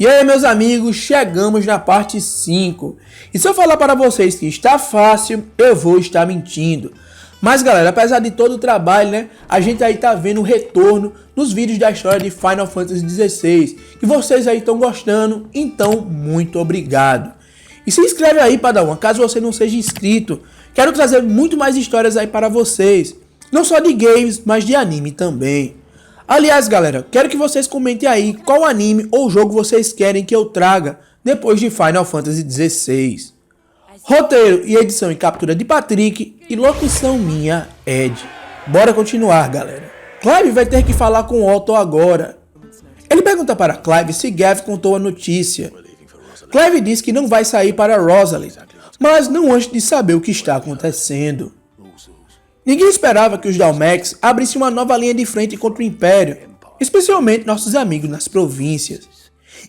E aí, meus amigos, chegamos na parte 5. E se eu falar para vocês que está fácil, eu vou estar mentindo. Mas galera, apesar de todo o trabalho, né, a gente aí tá vendo o retorno nos vídeos da história de Final Fantasy XVI. E vocês aí estão gostando, então muito obrigado. E se inscreve aí, Padawan, caso você não seja inscrito. Quero trazer muito mais histórias aí para vocês. Não só de games, mas de anime também. Aliás, galera, quero que vocês comentem aí qual anime ou jogo vocês querem que eu traga depois de Final Fantasy XVI. Roteiro e edição e captura de Patrick e locução minha, Ed. Bora continuar, galera. Clive vai ter que falar com Otto agora. Ele pergunta para Clive se Gav contou a notícia. Clive diz que não vai sair para Rosalind, mas não antes de saber o que está acontecendo. Ninguém esperava que os Dalmex abrissem uma nova linha de frente contra o Império, especialmente nossos amigos nas províncias.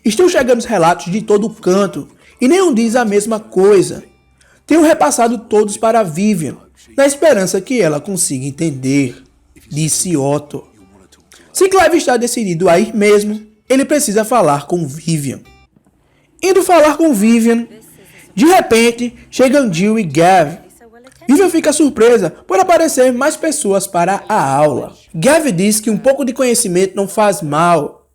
Estão chegando os relatos de todo canto, e nenhum diz a mesma coisa. Tenho repassado todos para Vivian, na esperança que ela consiga entender, disse Otto. Se Clive está decidido a ir mesmo, ele precisa falar com Vivian. Indo falar com Vivian, de repente chegam Jill e Gav. Vivian fica surpresa por aparecer mais pessoas para a aula. Gav diz que um pouco de conhecimento não faz mal.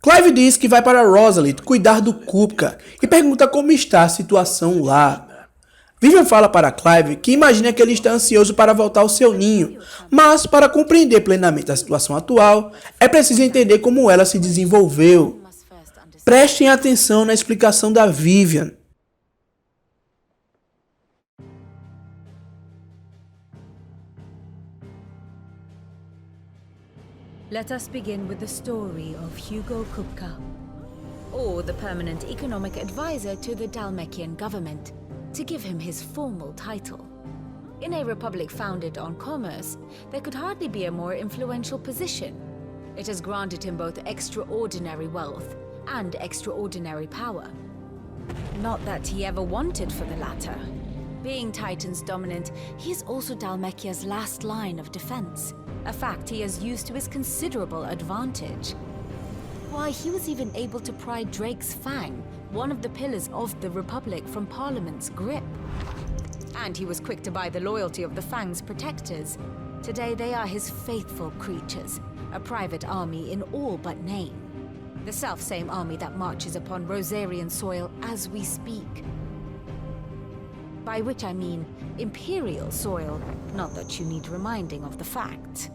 Clive diz que vai para Rosalind cuidar do Kupka e pergunta como está a situação lá. Vivian fala para Clive que imagina que ele está ansioso para voltar ao seu ninho, mas para compreender plenamente a situação atual, é preciso entender como ela se desenvolveu. Prestem atenção na explicação da Vivian. Let us begin with the story of Hugo Kupka, or the permanent economic advisor to the Dalmekian government, to give him his formal title. In a republic founded on commerce, there could hardly be a more influential position. It has granted him both extraordinary wealth and extraordinary power. Not that he ever wanted for the latter. Being Titan's dominant, he is also Dalmekia's last line of defense, a fact he has used to his considerable advantage. Why, he was even able to pry Drake's Fang, one of the pillars of the Republic, from Parliament's grip. And he was quick to buy the loyalty of the Fang's protectors. Today they are his faithful creatures, a private army in all but name. The self-same army that marches upon Rosarian soil as we speak. By which I mean imperial soil, not that you need reminding of the fact.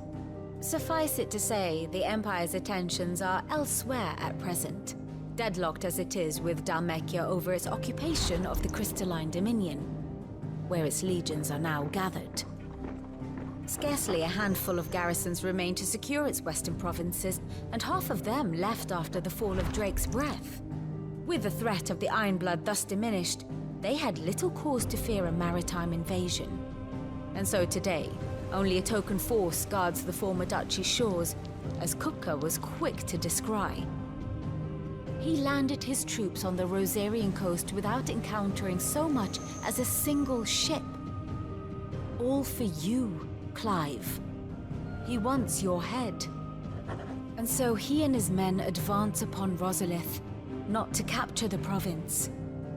Suffice it to say, the Empire's attentions are elsewhere at present, deadlocked as it is with Dalmekia over its occupation of the Crystalline Dominion, where its legions are now gathered. Scarcely a handful of garrisons remain to secure its western provinces, and half of them left after the fall of Drake's Breath. With the threat of the Ironblood thus diminished, they had little cause to fear a maritime invasion. And so today, only a token force guards the former duchy's shores, as Kupka was quick to descry. He landed his troops on the Rosarian coast without encountering so much as a single ship. All for you, Clive. He wants your head. And so he and his men advance upon Rosalith, not to capture the province,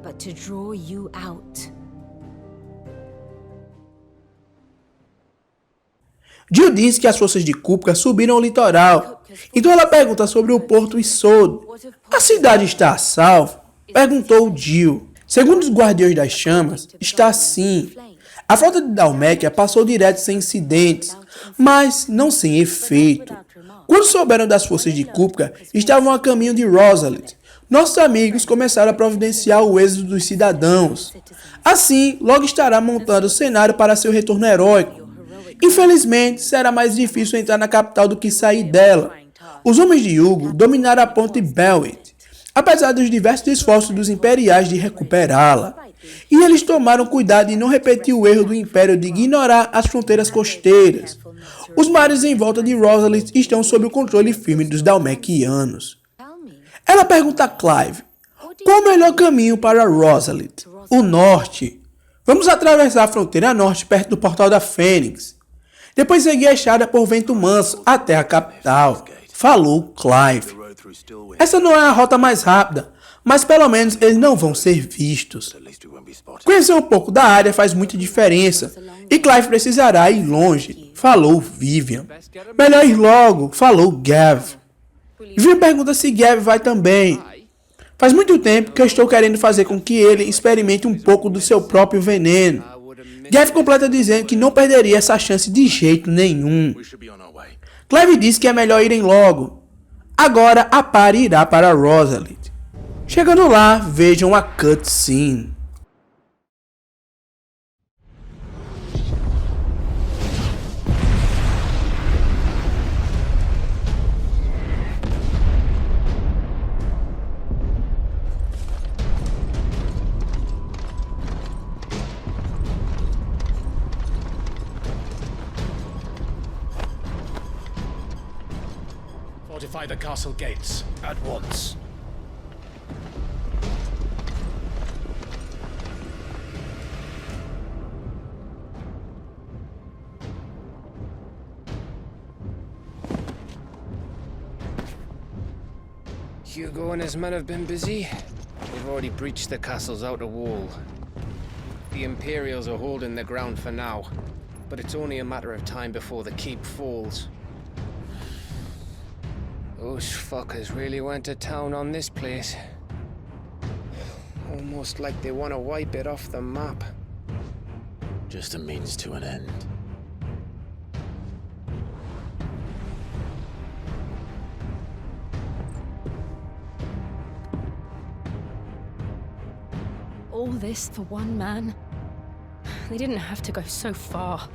but to draw you out. Jill diz que as forças de Kupka subiram ao litoral, então ela pergunta sobre o porto Isolde. A cidade está a salvo? Perguntou Jill. Segundo os Guardiões das Chamas, está sim. A frota de Dalmekia passou direto sem incidentes, mas não sem efeito. Quando souberam das forças de Kupka, estavam a caminho de Rosalind. Nossos amigos começaram a providenciar o êxodo dos cidadãos. Assim, logo estará montando o cenário para seu retorno heróico. Infelizmente, será mais difícil entrar na capital do que sair dela. Os homens de Hugo dominaram a ponte Belwit, apesar dos diversos esforços dos imperiais de recuperá-la. E eles tomaram cuidado em não repetir o erro do Império de ignorar as fronteiras costeiras. Os mares em volta de Rosalind estão sob o controle firme dos Dalmekianos. Ela pergunta a Clive, qual o melhor caminho para Rosalind? O norte. Vamos atravessar a fronteira norte perto do Portal da Fênix. Depois seguir a estrada por vento manso até a capital. Falou Clive. Essa não é a rota mais rápida, mas pelo menos eles não vão ser vistos. Conhecer um pouco da área faz muita diferença, e Clive precisará ir longe, falou Vivian. Melhor ir logo, falou Gav. Vivian pergunta se Gav vai também. Faz muito tempo que eu estou querendo fazer com que ele experimente um pouco do seu próprio veneno. Gav completa dizendo que não perderia essa chance de jeito nenhum. Clive diz que é melhor irem logo. Agora a Parte irá para Rosalind. Chegando lá, vejam a cutscene. Fortify the castle gates at once. Hugo and his men have been busy. They've already breached the castle's outer wall. The Imperials are holding the ground for now, but it's only a matter of time before the keep falls. Those fuckers really went to town on this place. Almost like they want to wipe it off the map. Just a means to an end. All this for one man? They didn't have to go so far.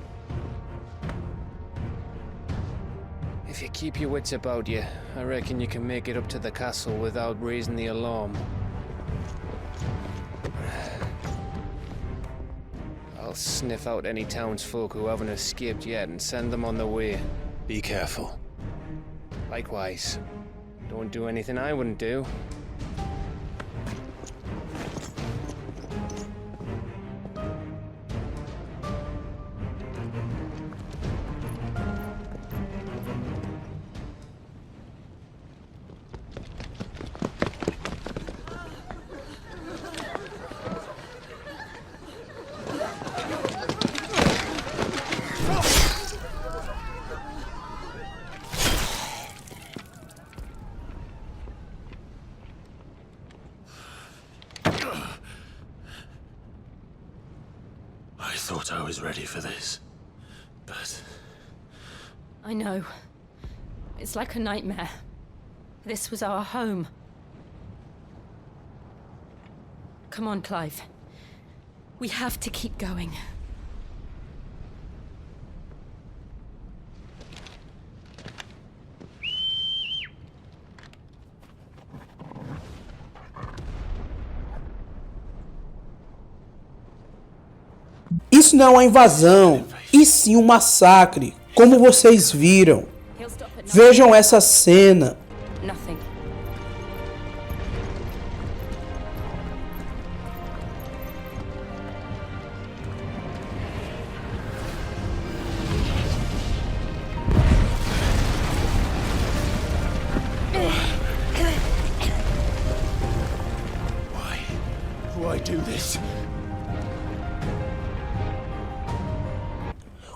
If you keep your wits about you, I reckon you can make it up to the castle without raising the alarm. I'll sniff out any townsfolk who haven't escaped yet and send them on their way. Be careful. Likewise. Don't do anything I wouldn't do. I thought I was ready for this, but... I know. It's like a nightmare. This was our home. Come on, Clive. We have to keep going. Isso não é uma invasão, e sim um massacre, como vocês viram. Vejam essa cena. Nothing. Why do this?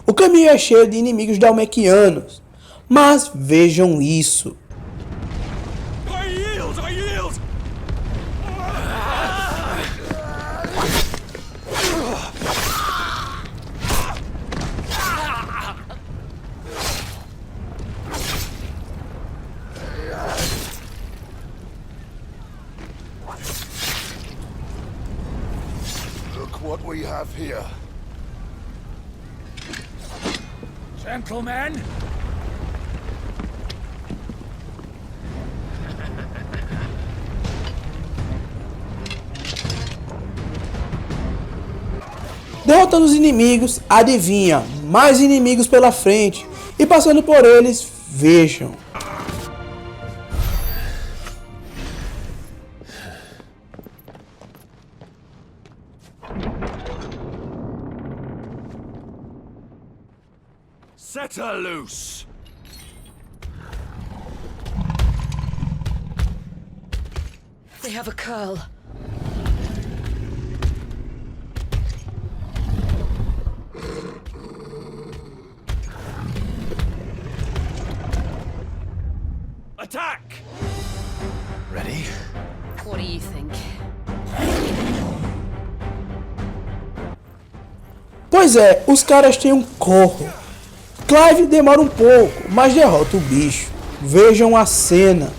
O caminho é cheio de inimigos dalmequianos, mas vejam isso. I yield! I yield! Look what we have here. Gentlemen! Derrotando os inimigos, adivinha, mais inimigos pela frente, e passando por eles, vejam. Set her loose! They're have a curl. Attack! Ready? What do you think? Pois é, os caras têm um corro. Clive demora um pouco, mas derrota o bicho. Vejam a cena.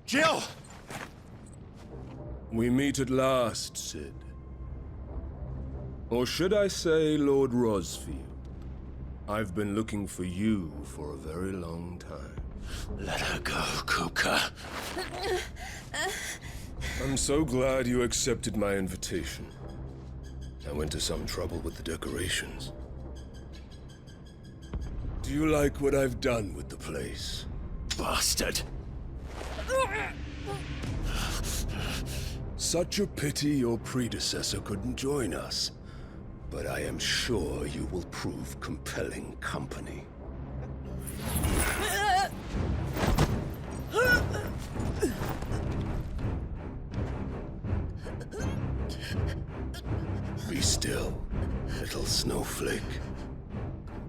Jill! We meet at last, Sid. Or should I say, Lord Rosfield? I've been looking for you for a very long time. Let her go, Kupka. I'm so glad you accepted my invitation. I went to some trouble with the decorations. Do you like what I've done with the place? Bastard. Such a pity your predecessor couldn't join us. But I am sure you will prove compelling company. Be still, little snowflake.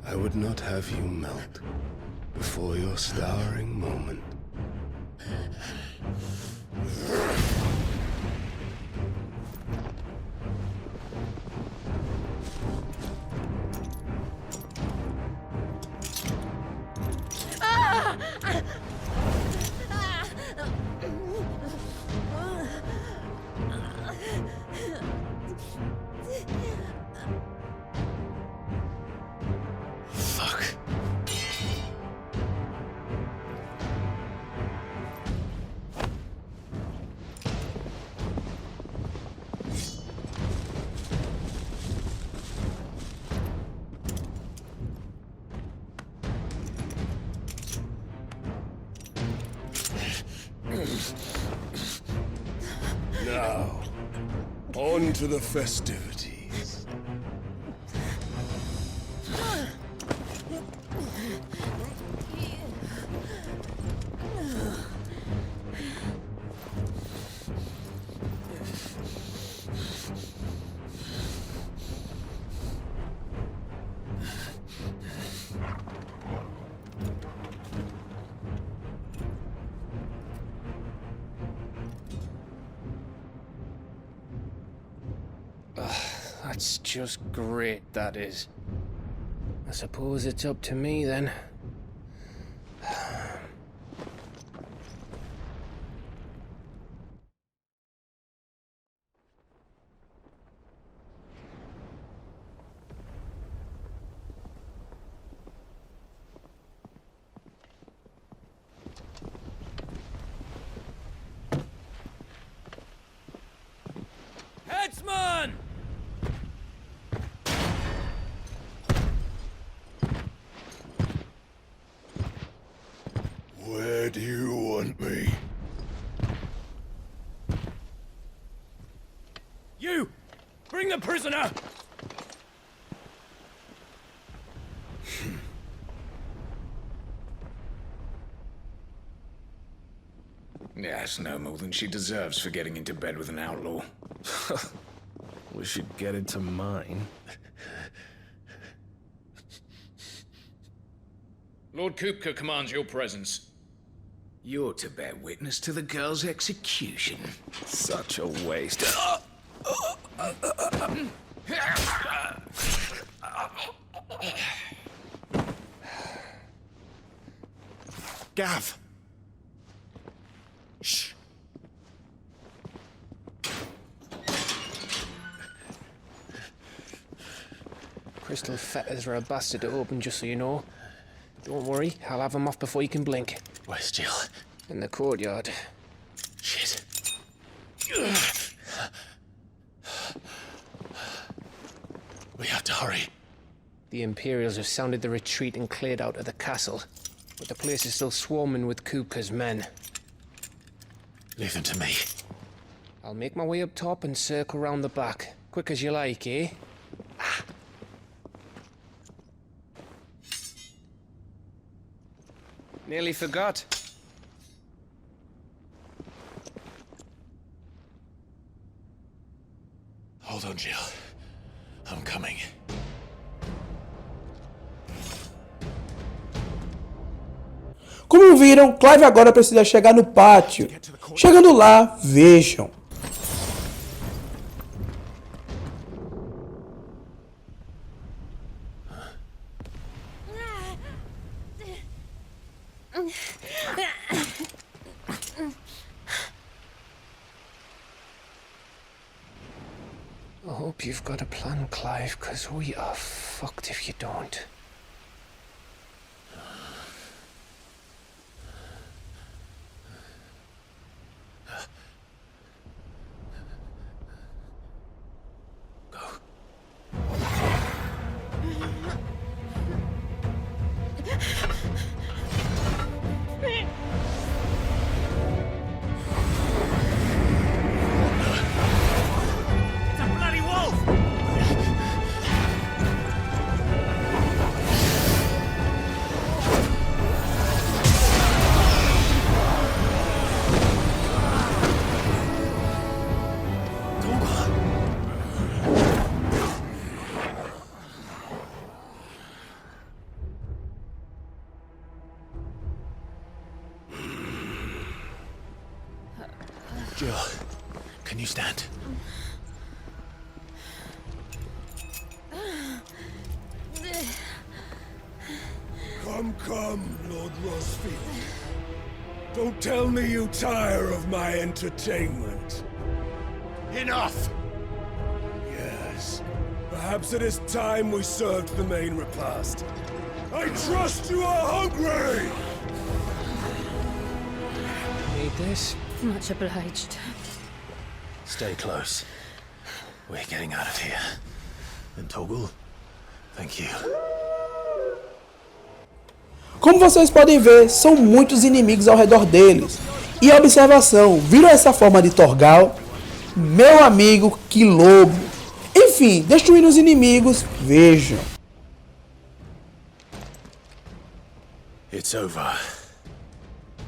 I would not have you melt before your starring moment. Fuck. Now, on to the festivities. That's just great, that is. I suppose it's up to me then. Headsman! Where do you want me? You! Bring the prisoner! Yes, no more than she deserves for getting into bed with an outlaw. We should get into mine. Lord Kupka commands your presence. You're to bear witness to the girl's execution. Such a waste. Gav! Shh! Crystal fetters are a bastard to open, just so you know. Don't worry, I'll have them off before you can blink. Where's Jill? In the courtyard. Shit. We have to hurry. The Imperials have sounded the retreat and cleared out of the castle. but the place is still swarming with Kupka's men. Leave them to me. I'll make my way up top and circle round the back. Quick as you like, eh? Nearly forgot. Hold on, Jill. I'm coming. Como viram, Clive agora precisa chegar no pátio. Chegando lá, vejam. I hope you've got a plan, Clive, because we are fucked if you don't. Jill, can you stand? Come, Lord Rosfield. Don't tell me you tire of my entertainment. Enough! Yes. Perhaps it is time we served the main repast. I trust you are hungry! Need this? Much obliged. Stay close. We're getting out of here. And Toggle, thank you. Como vocês podem ver, são muitos inimigos ao redor deles. E observação, viram essa forma de Torgal? Meu amigo, que lobo! Enfim, destruindo os inimigos, vejam. It's over.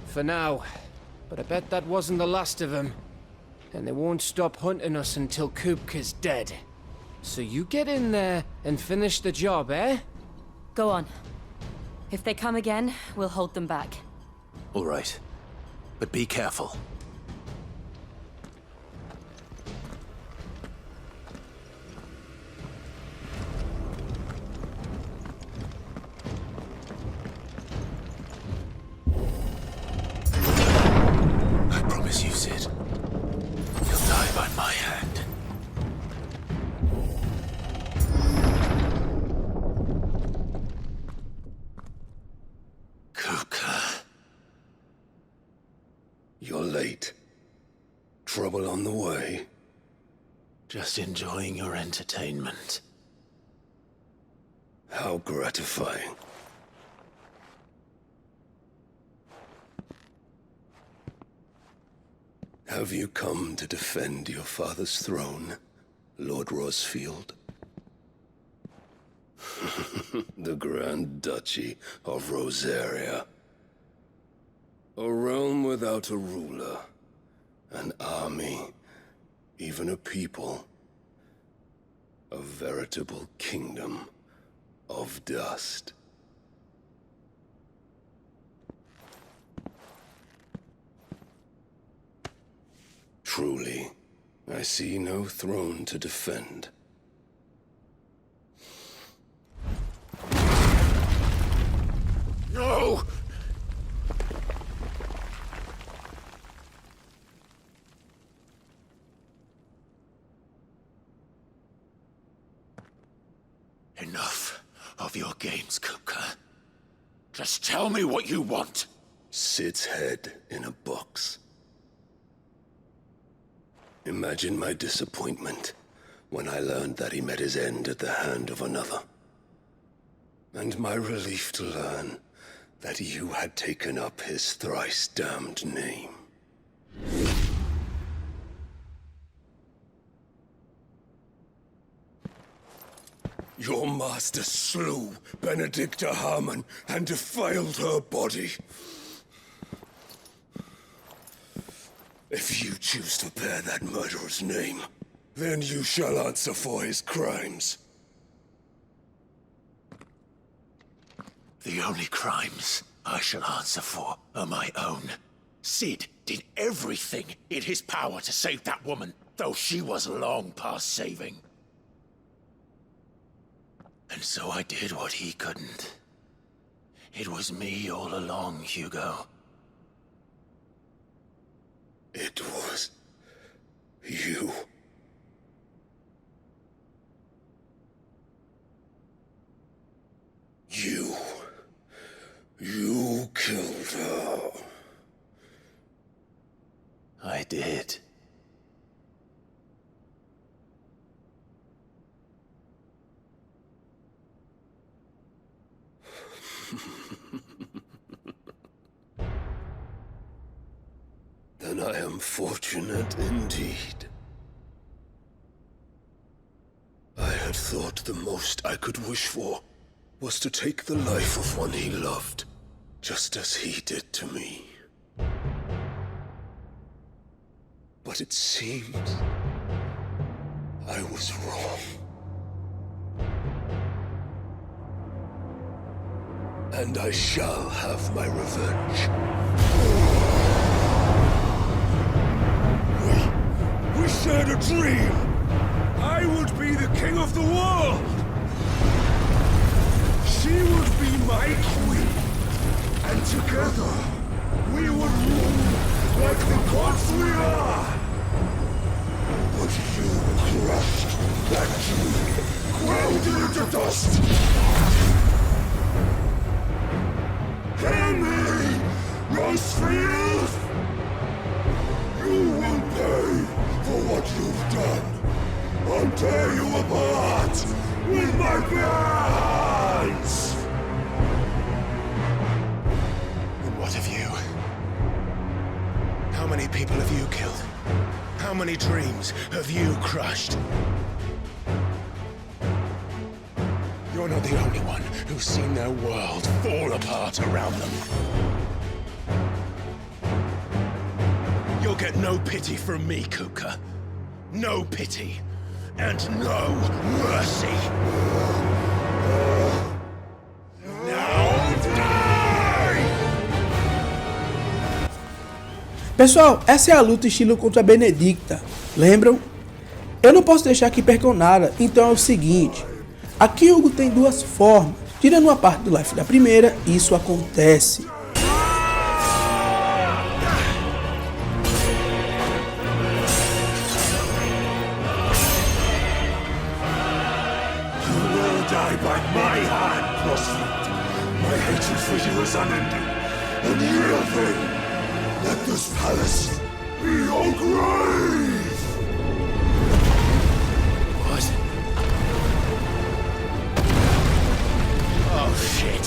For now. But I bet that wasn't the last of them. And they won't stop hunting us until Kupka's dead. So you get in there and finish the job, eh? Go on. If they come again, we'll hold them back. All right. But be careful. I promise you, Sid. You'll die by my hand. Kupka. You're late. Trouble on the way. Just enjoying your entertainment. How gratifying. Have you come to defend your father's throne, Lord Rosfield? The Grand Duchy of Rosaria. A realm without a ruler, an army, even a people. A veritable kingdom of dust. Truly, I see no throne to defend. No! Enough of your games, Kupka. Just tell me what you want. Sid's head in a box. Imagine my disappointment when I learned that he met his end at the hand of another. And my relief to learn that you had taken up his thrice damned name. Your master slew Benedicta Harmon and defiled her body. If you choose to bear that murderer's name, then you shall answer for his crimes. The only crimes I shall answer for are my own. Sid did everything in his power to save that woman, though she was long past saving. And so I did what he couldn't. It was me all along, Hugo. It was you. You killed her. I did. Then I am fortunate indeed. I had thought the most I could wish for was to take the life of one he loved, just as he did to me. But it seems I was wrong. And I shall have my revenge. We shared a dream! I would be the king of the world! She would be my queen! And together, we would rule like the gods we are! But you crushed that dream, ground it into dust! Hear me, Rosefield! You will pay for what you've done. I'll tear you apart with my bare hands! And what of you? How many people have you killed? How many dreams have you crushed? You're not the only one who's seen their world fall apart around them. You'll get no pity from me, Kuka. No pity. And no mercy. Now die! Pessoal, essa é a luta estilo contra a Benedicta, lembram? Eu não posso deixar que percam nada, então é o seguinte. Aqui Hugo tem duas formas. Tirando uma parte do life da primeira, isso acontece. Die by my hand, Crossfield. My hatred for you is unending. And real thing, let this palace be your grave! What? Oh, shit.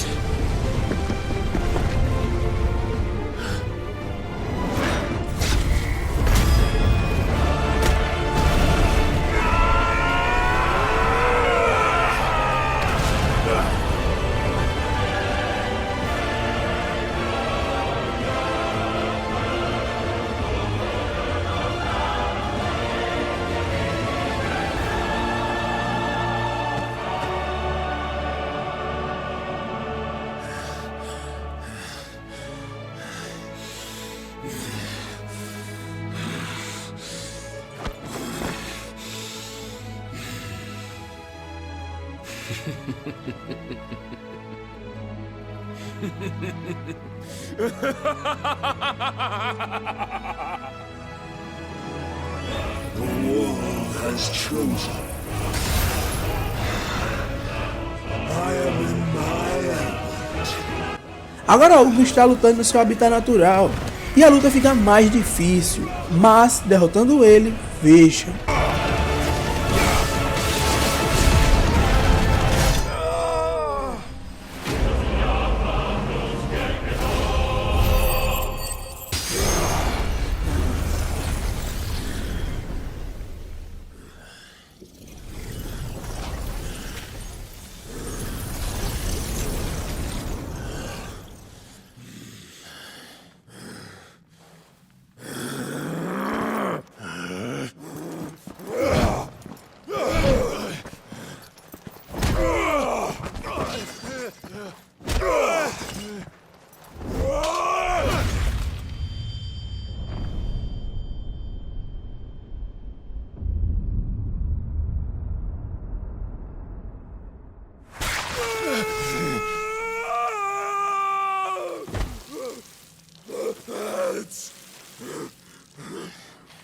The world has chosen. I am in my element. Agora Hugo está lutando no seu habitat natural, e a luta fica mais difícil, mas derrotando ele, vejam.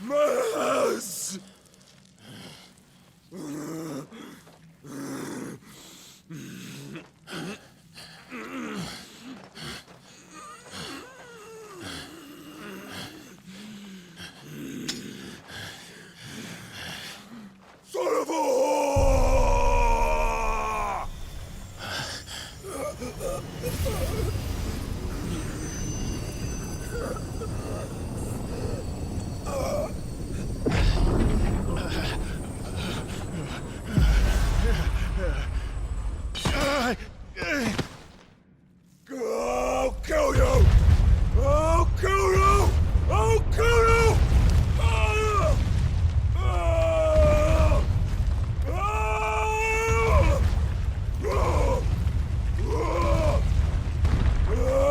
Maz! Son of a whore! I'll kill you! I'll kill you! I'll kill you! Ah! Ah! Ah! Ah! Ah! Ah!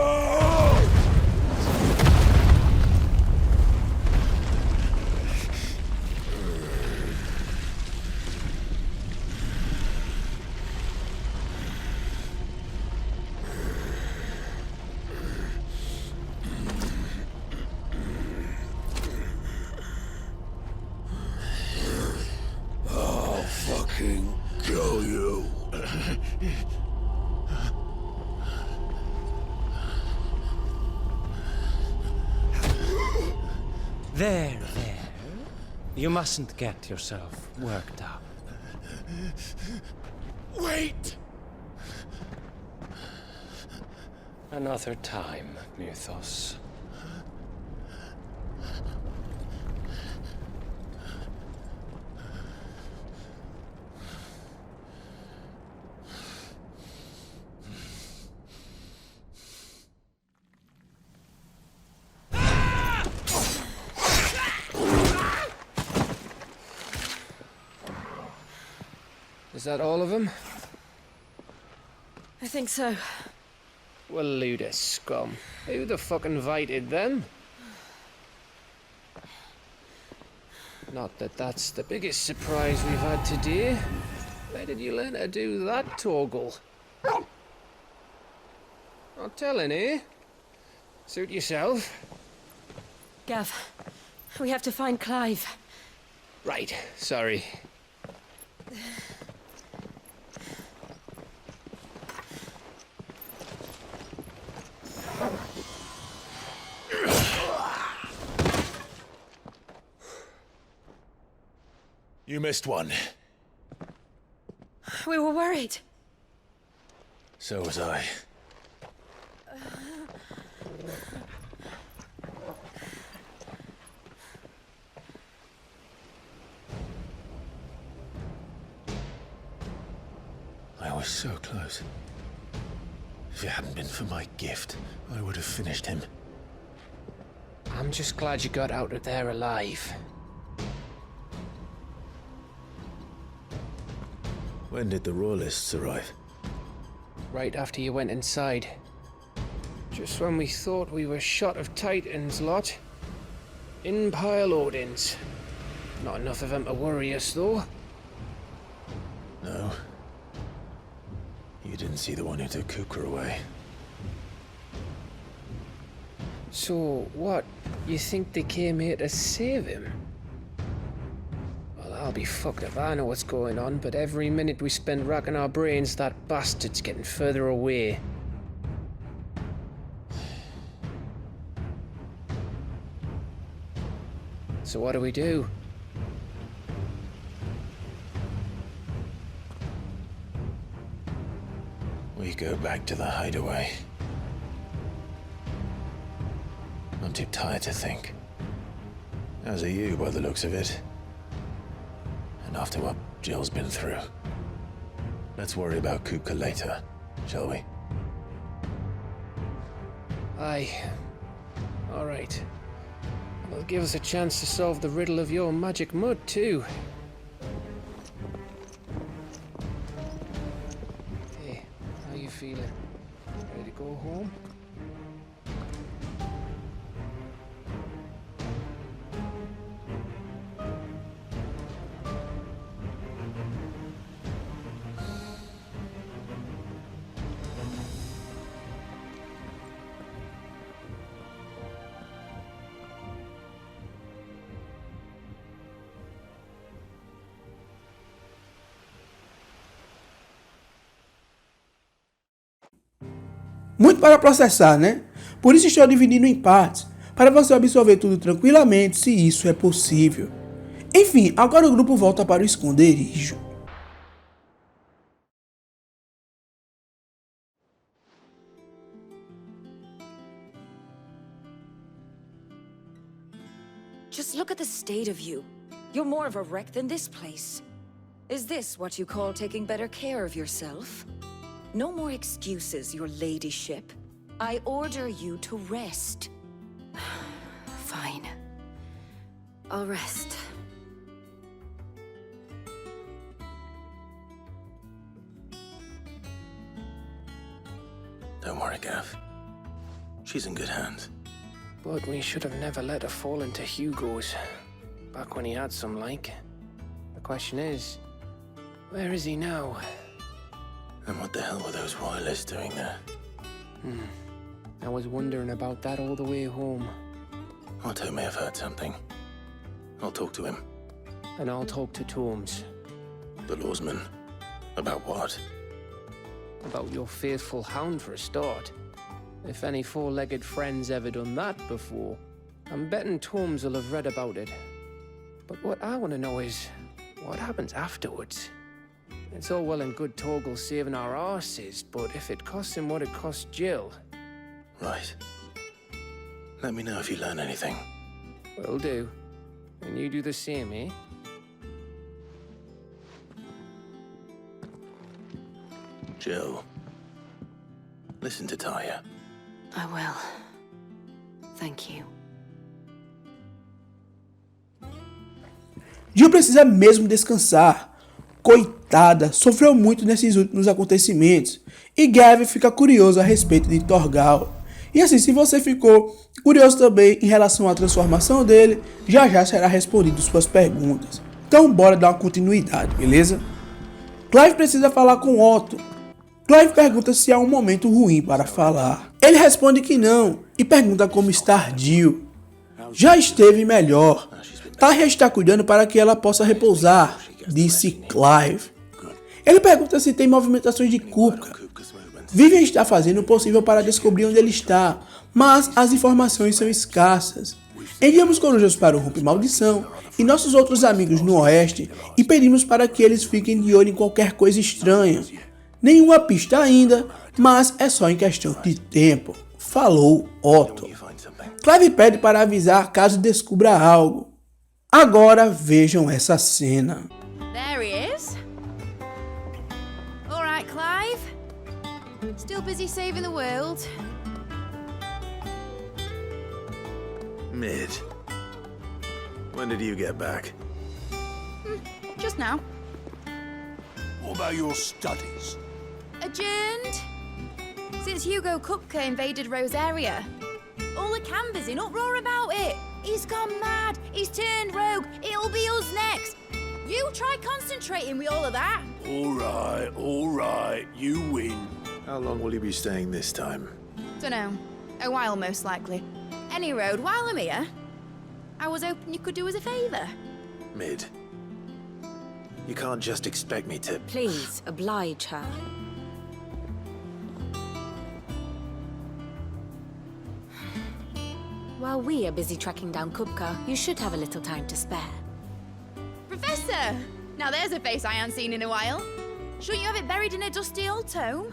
I'll fucking kill you. There. You mustn't get yourself worked up. Wait! Another time, Mythos. Is that all of them? I think so. Well, load of scum. Who the fuck invited them? Not that that's the biggest surprise we've had today. Where did you learn to do that, Torgal? Not telling, eh? Suit yourself. Gav, we have to find Clive. Right, sorry. You missed one. We were worried. So was I. I was so close. If it hadn't been for my gift, I would have finished him. I'm just glad you got out of there alive. When did the Royalists arrive? Right after you went inside. Just when we thought we were shot of Titans, lot. In pile Odins. Not enough of them to worry us, though. No. You didn't see the one who took Kukra away. So, what? You think they came here to save him? Well, I'll be fucked if I know what's going on, but every minute we spend racking our brains, that bastard's getting further away. So what do we do? We go back to the hideaway. I'm too tired to think. As are you, by the looks of it. And after what Jill's been through. Let's worry about Kuka later, shall we? Aye. All right. It'll give us a chance to solve the riddle of your magic mud, too. Hey, how you feeling? Ready to go home? Muito para processar, né? Por isso estou dividindo em partes, para você absorver tudo tranquilamente, se isso é possível. Enfim, agora o grupo volta para o esconderijo. Just look at the state of you. You're more of a wreck than this place. Is this what you call taking better care of yourself? No more excuses, your ladyship. I order you to rest. Fine. I'll rest. Don't worry, Gav. She's in good hands. But we should have never let her fall into Hugo's. Back when he had some like. The question is, where is he now? And what the hell were those royalists doing there? I was wondering about that all the way home. Otto may have heard something. I'll talk to him. And I'll talk to Tomes. The lawsman. About what? About your faithful hound for a start. If any four-legged friend's ever done that before, I'm betting Tomes will have read about it. But what I want to know is, what happens afterwards? It's all well and good Torgal saving our arses, but if it costs him what it cost Jill... Right. Let me know if you learn anything. Will do. And you do the same, eh? Jill. Listen to Taya. I will. Thank you. Jill precisa mesmo descansar. Coitada, sofreu muito nesses últimos acontecimentos. E Gav fica curioso a respeito de Torgal. E assim, se você ficou curioso também em relação à transformação dele, já já será respondido suas perguntas. Então bora dar uma continuidade, beleza? Clive precisa falar com Otto. Clive pergunta se há um momento ruim para falar. Ele responde que não e pergunta como está Jill. Já esteve melhor. Taya está cuidando para que ela possa repousar, disse Clive. Ele pergunta se tem movimentações de Kupka. Vivian está fazendo o possível para descobrir onde ele está, mas as informações são escassas. Enviamos corujas para o Rompe Maldição e nossos outros amigos no oeste e pedimos para que eles fiquem de olho em qualquer coisa estranha. Nenhuma pista ainda, mas é só em questão de tempo, falou Otto. Clive pede para avisar caso descubra algo. Agora vejam essa cena. There he is. All right, Clive. Still busy saving the world. Mid. When did you get back? Just now. What about your studies? Adjourned. Since Hugo Kupka invaded Rosaria. All the canvassers in uproar about it. He's gone mad. He's turned rogue. It'll be us next. You try concentrating with all of that. All right, you win. How long will you be staying this time? Dunno. A while, most likely. Any road, while I'm here, I was hoping you could do us a favour. Mid. You can't just expect me to... Please, oblige her. While we are busy tracking down Kupka, you should have a little time to spare. Professor! Now there's a face I haven't seen in a while. Shouldn't you have it buried in a dusty old tome?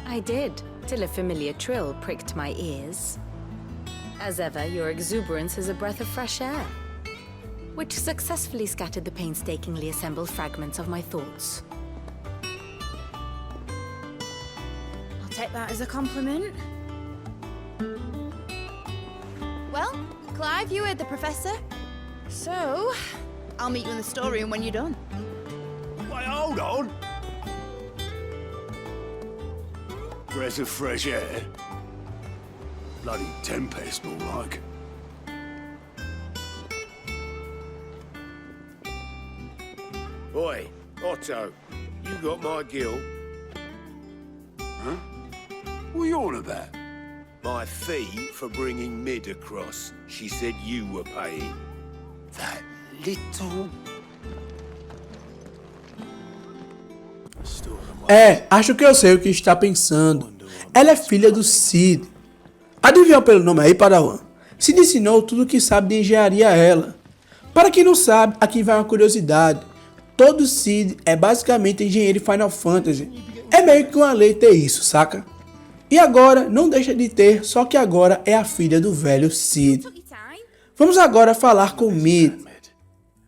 I did, till a familiar trill pricked my ears. As ever, your exuberance is a breath of fresh air, which successfully scattered the painstakingly assembled fragments of my thoughts. I'll take that as a compliment. Well, Clive, you heard the professor. So, I'll meet you in the storeroom when you're done. Wait, hold on. Breath of fresh air. Bloody tempest, more like. Oi, Otto, you got my gill? Huh? What are you on about? My fee for bringing Mid across. She said you were paying. That little... Acho que eu sei o que está pensando. Ela é filha do Cid. Adivinhou pelo nome aí, Padawan? Cid ensinou tudo o que sabe de engenharia a ela. Para quem não sabe, aqui vai uma curiosidade. Todo Cid é basicamente engenheiro de Final Fantasy. É meio que uma lei ter isso, saca? E agora não deixa de ter, só que agora é a filha do velho Cid. Vamos agora falar com Mid.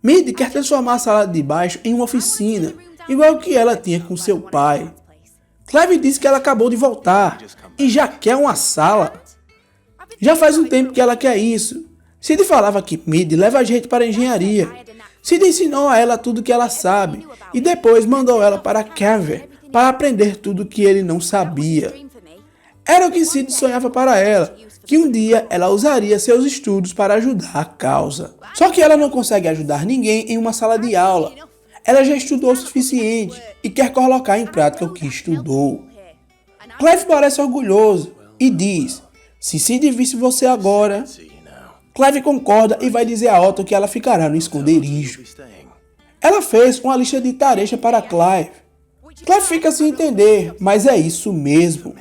Mid quer transformar a sala de baixo em uma oficina, igual que ela tinha com seu pai. Clive disse que ela acabou de voltar e já quer uma sala. Já faz um tempo que ela quer isso. Cid falava que Mid leva a gente para a engenharia. Cid ensinou a ela tudo que ela sabe e depois mandou ela para Caver para aprender tudo que ele não sabia. Era o que Cid sonhava para ela, que um dia ela usaria seus estudos para ajudar a causa. Só que ela não consegue ajudar ninguém em uma sala de aula. Ela já estudou o suficiente e quer colocar em prática o que estudou. Clive parece orgulhoso e diz: se Cid visse você agora... Clive concorda e vai dizer a Otto que ela ficará no esconderijo. Ela fez uma lista de tarefas para Clive. Clive fica sem entender, mas é isso mesmo.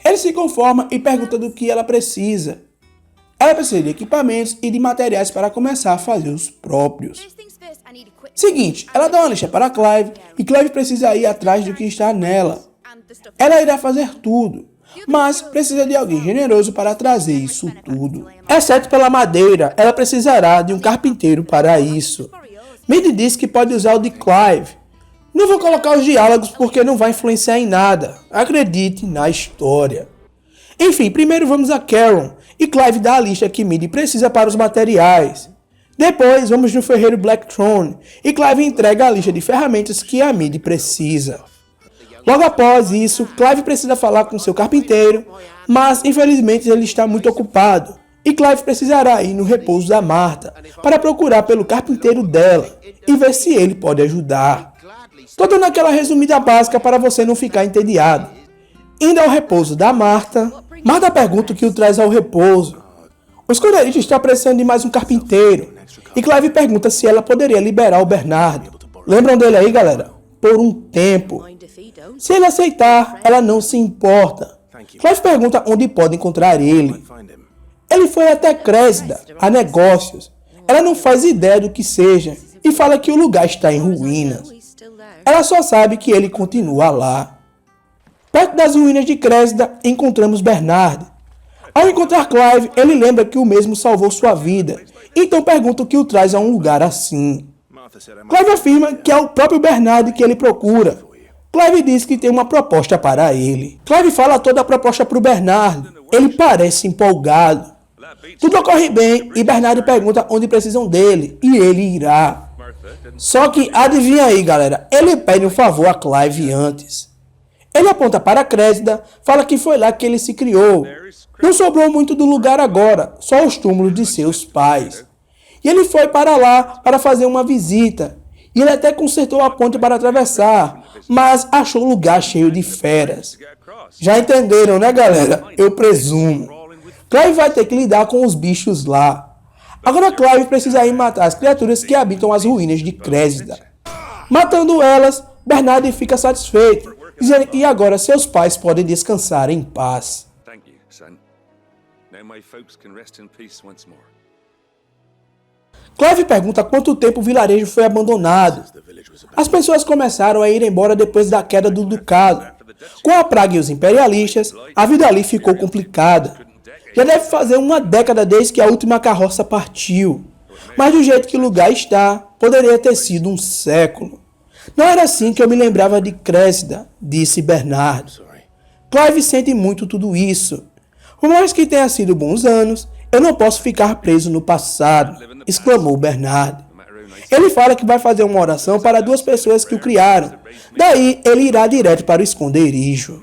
Ele se conforma e pergunta do que ela precisa. Ela precisa de equipamentos e de materiais para começar a fazer os próprios. Seguinte, ela dá uma lista para Clive e Clive precisa ir atrás do que está nela. Ela irá fazer tudo, mas precisa de alguém generoso para trazer isso tudo. Exceto pela madeira, ela precisará de um carpinteiro para isso. Mid diz que pode usar o de Clive. Não vou colocar os diálogos porque não vai influenciar em nada. Acredite na história. Enfim, primeiro vamos a Caron e Clive dá a lista que Mid precisa para os materiais. Depois vamos no ferreiro Blackthrone e Clive entrega a lista de ferramentas que a Mid precisa. Logo após isso, Clive precisa falar com seu carpinteiro, mas infelizmente ele está muito ocupado. E Clive precisará ir no repouso da Marta para procurar pelo carpinteiro dela e ver se ele pode ajudar. Tô dando aquela resumida básica para você não ficar entediado. Indo ao repouso da Marta, Marta pergunta o que o traz ao repouso. O esconderijo está precisando de mais um carpinteiro. E Clive pergunta se ela poderia liberar o Bernardo. Lembram dele aí, galera? Por um tempo. Se ele aceitar, ela não se importa. Clive pergunta onde pode encontrar ele. Ele foi até Crésida, a negócios. Ela não faz ideia do que seja e fala que o lugar está em ruínas. Ela só sabe que ele continua lá. Perto das ruínas de Crésida, encontramos Bernard. Ao encontrar Clive, ele lembra que o mesmo salvou sua vida, então pergunta o que o traz a um lugar assim. Clive afirma que é o próprio Bernard que ele procura. Clive diz que tem uma proposta para ele. Clive fala toda a proposta para o Bernard. Ele parece empolgado. Tudo ocorre bem e Bernard pergunta onde precisam dele e ele irá. Só que adivinha aí, galera, ele pede um favor a Clive antes. Ele aponta para Crésida, fala que foi lá que ele se criou. Não sobrou muito do lugar agora, só os túmulos de seus pais. E ele foi para lá para fazer uma visita. E ele até consertou a ponte para atravessar, mas achou o lugar cheio de feras. Já entenderam, né, galera? Eu presumo. Clive vai ter que lidar com os bichos lá. Agora Clive precisa ir matar as criaturas que habitam as ruínas de Crésida. Matando elas, Bernard fica satisfeito, dizendo que agora seus pais podem descansar em paz. Clive pergunta quanto tempo o vilarejo foi abandonado. As pessoas começaram a ir embora depois da queda do ducado. Com a praga e os imperialistas, a vida ali ficou complicada. Já deve fazer uma década desde que a última carroça partiu. Mas do jeito que o lugar está, poderia ter sido um século. Não era assim que eu me lembrava de Crésida, disse Bernardo. Clive sente muito tudo isso. Por mais que tenha sido bons anos, eu não posso ficar preso no passado, exclamou Bernardo. Ele fala que vai fazer uma oração para duas pessoas que o criaram. Daí ele irá direto para o esconderijo.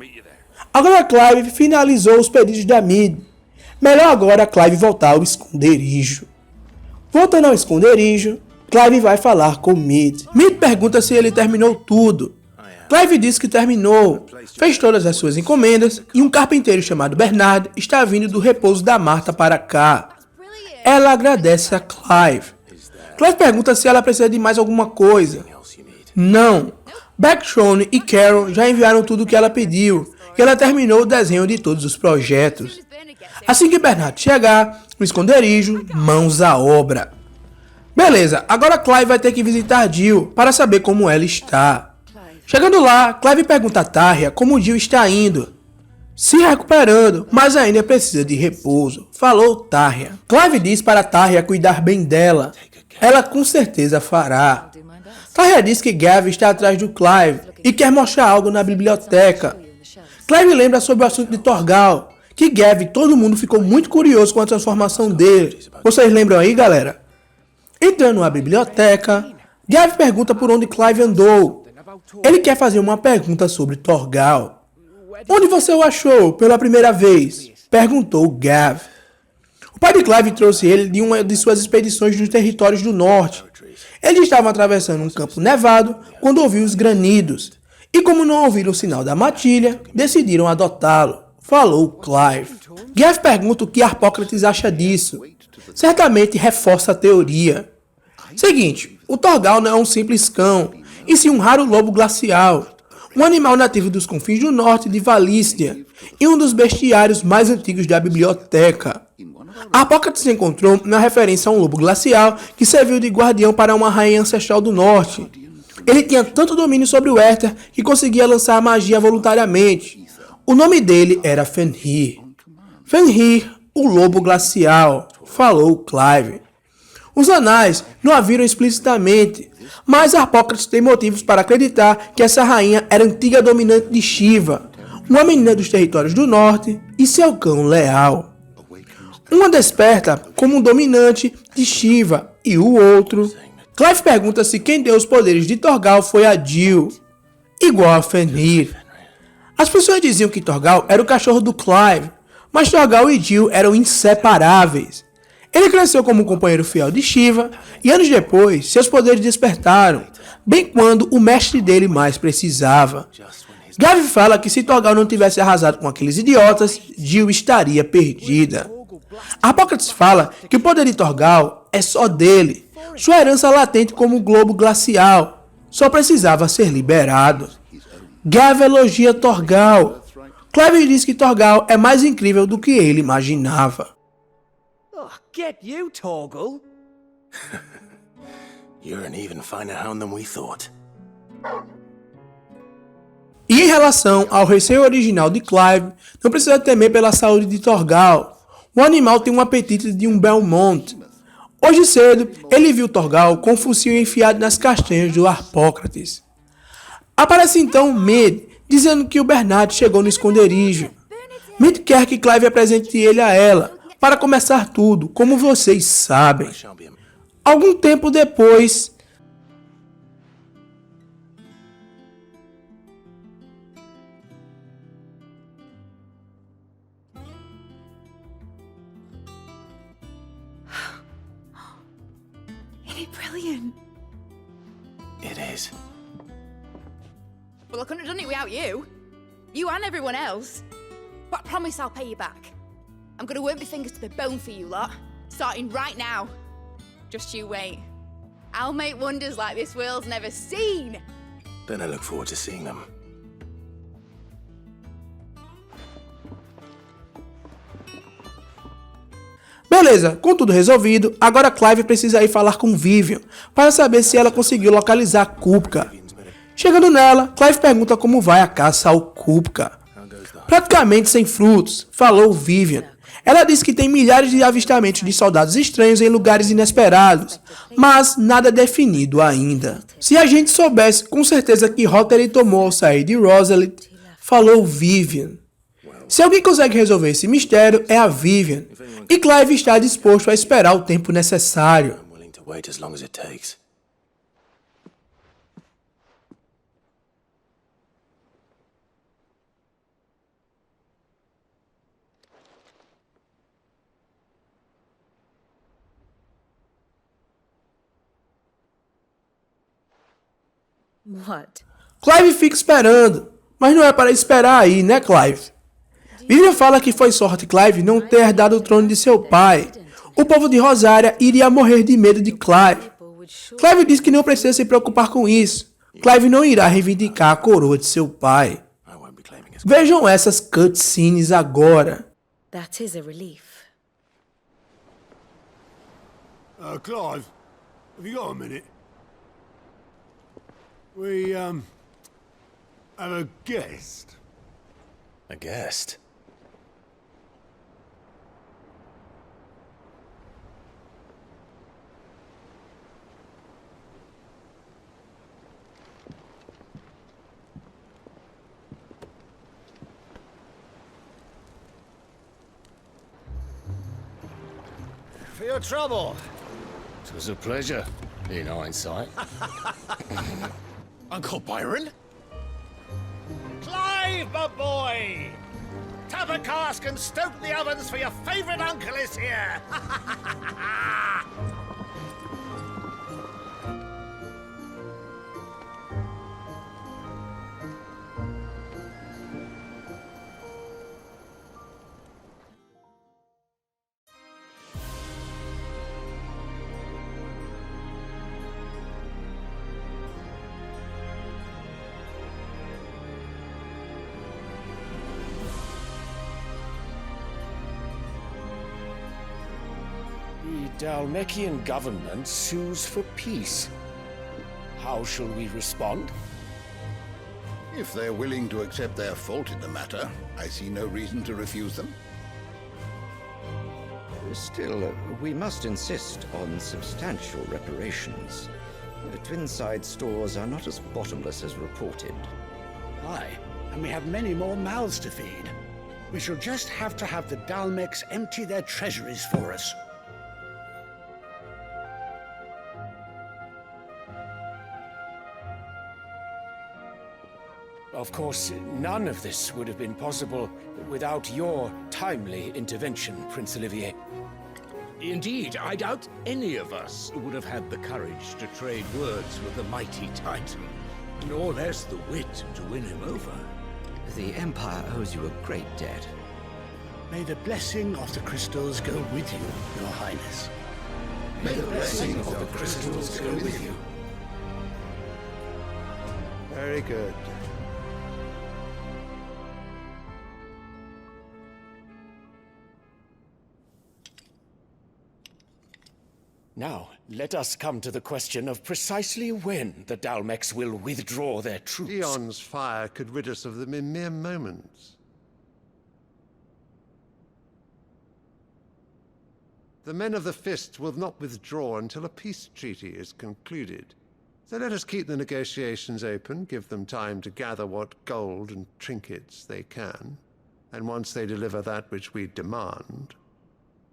Agora Clive finalizou os pedidos da Mid. Melhor agora Clive voltar ao esconderijo. Voltando ao esconderijo, Clive vai falar com Mid. Mid pergunta se ele terminou tudo. Clive diz que terminou, fez todas as suas encomendas e um carpinteiro chamado Bernard está vindo do repouso da Marta para cá. Ela agradece a Clive. Clive pergunta se ela precisa de mais alguma coisa. Não, Backthorne e Carol já enviaram tudo o que ela pediu, e ela terminou o desenho de todos os projetos. Assim que Bernard chegar no esconderijo, mãos à obra. Beleza, agora Clive vai ter que visitar Jill para saber como ela está. Chegando lá, Clive pergunta a Tarja como Jill está indo. Se recuperando, mas ainda precisa de repouso, falou Tarja. Clive diz para Tarja cuidar bem dela. Ela com certeza fará. Tarja diz que Gav está atrás do Clive e quer mostrar algo na biblioteca. Clive lembra sobre o assunto de Torgal, que Gav e todo mundo ficou muito curioso com a transformação dele. Vocês lembram aí, galera? Entrando na biblioteca, Gav pergunta por onde Clive andou. Ele quer fazer uma pergunta sobre Torgal. Onde você o achou pela primeira vez? Perguntou Gav. O pai de Clive trouxe ele de uma de suas expedições nos territórios do norte. Eles estavam atravessando um campo nevado quando ouviu os granidos. E como não ouviram o sinal da matilha, decidiram adotá-lo. Falou Clive. Gav pergunta o que Harpócrates acha disso. Certamente reforça a teoria. Seguinte, o Torgal não é um simples cão, e sim um raro lobo glacial. Um animal nativo dos confins do norte de Valícia e um dos bestiários mais antigos da biblioteca. Harpócrates encontrou uma referência a um lobo glacial que serviu de guardião para uma rainha ancestral do norte. Ele tinha tanto domínio sobre o éter que conseguia lançar magia voluntariamente. O nome dele era Fenrir. Fenrir, o lobo glacial, falou Clive. Os anais não a viram explicitamente, mas Harpócrates tem motivos para acreditar que essa rainha era antiga dominante de Shiva, uma menina dos territórios do norte e seu cão leal. Uma desperta como um dominante de Shiva e o outro. Clive pergunta se quem deu os poderes de Torgal foi a Jill, igual a Fenrir. As pessoas diziam que Torgal era o cachorro do Clive, mas Torgal e Jill eram inseparáveis. Ele cresceu como um companheiro fiel de Shiva e anos depois seus poderes despertaram, bem quando o mestre dele mais precisava. Gav fala que se Torgal não tivesse arrasado com aqueles idiotas, Jill estaria perdida. Harpócrates fala que o poder de Torgal é só dele, sua herança latente como um globo glacial, só precisava ser liberado. Gav elogia Torgal. Clive diz que Torgal é mais incrível do que ele imaginava. Get you, Torgal! You're an even finer hound than we thought. E em relação ao receio original de Clive, não precisa temer pela saúde de Torgal. O animal tem um apetite de um Belmont. Hoje cedo, ele viu Torgal com o fuzil enfiado nas castanhas do Harpócrates. Aparece então Mid, dizendo que o Bernard chegou no esconderijo. Mid quer que Clive apresente ele a ela, para começar tudo, como vocês sabem. Algum tempo depois... Isn't it brilliant? It is. Well, I couldn't have done it without you. You and everyone else. But I promise I'll pay you back. I'm gonna work my fingers to the bone for you lot, starting right now. Just you wait. I'll make wonders like this world's never seen. Then I look forward to seeing them. Beleza, com tudo resolvido, agora Clive precisa ir falar com Vivian, para saber se ela conseguiu localizar Kupka. Chegando nela, Clive pergunta como vai a caça ao Kupka. Praticamente sem frutos, falou Vivian. Ela diz que tem milhares de avistamentos de soldados estranhos em lugares inesperados, mas nada definido ainda. Se a gente soubesse com certeza que rota ele tomou ao sair de Rosalie, falou Vivian. Se alguém consegue resolver esse mistério é a Vivian, e Clive está disposto a esperar o tempo necessário. What? Clive fica esperando, mas não é para esperar aí, né, Clive? Vivian fala que foi sorte Clive não ter herdado o trono de seu pai. O povo de Rosária iria morrer de medo de Clive. Clive diz que não precisa se preocupar com isso, Clive não irá reivindicar a coroa de seu pai. Vejam essas cutscenes agora. That is a relief. Clive, have you got a minute? We, have a guest. A guest? For your trouble. It was a pleasure, in hindsight. Uncle Byron? Clive, my boy! Tap a cask and stoke the ovens for your favourite uncle is here! The Dalmekian government sues for peace. How shall we respond? If they're willing to accept their fault in the matter, I see no reason to refuse them. Still, we must insist on substantial reparations. Twinside stores are not as bottomless as reported. Aye, and we have many more mouths to feed. We shall just have to have the Dalmecs empty their treasuries for us. Of course, none of this would have been possible without your timely intervention, Prince Olivier. Indeed, I doubt any of us would have had the courage to trade words with the mighty Titan, nor less the wit to win him over. The Empire owes you a great debt. May the blessing of the crystals go with you, Your Highness. May the blessing of the crystals go with you. Very good. Now, let us come to the question of precisely when the Dalmecs will withdraw their troops. Dion's fire could rid us of them in mere moments. The men of the Fist will not withdraw until a peace treaty is concluded. So let us keep the negotiations open, give them time to gather what gold and trinkets they can. And once they deliver that which we demand,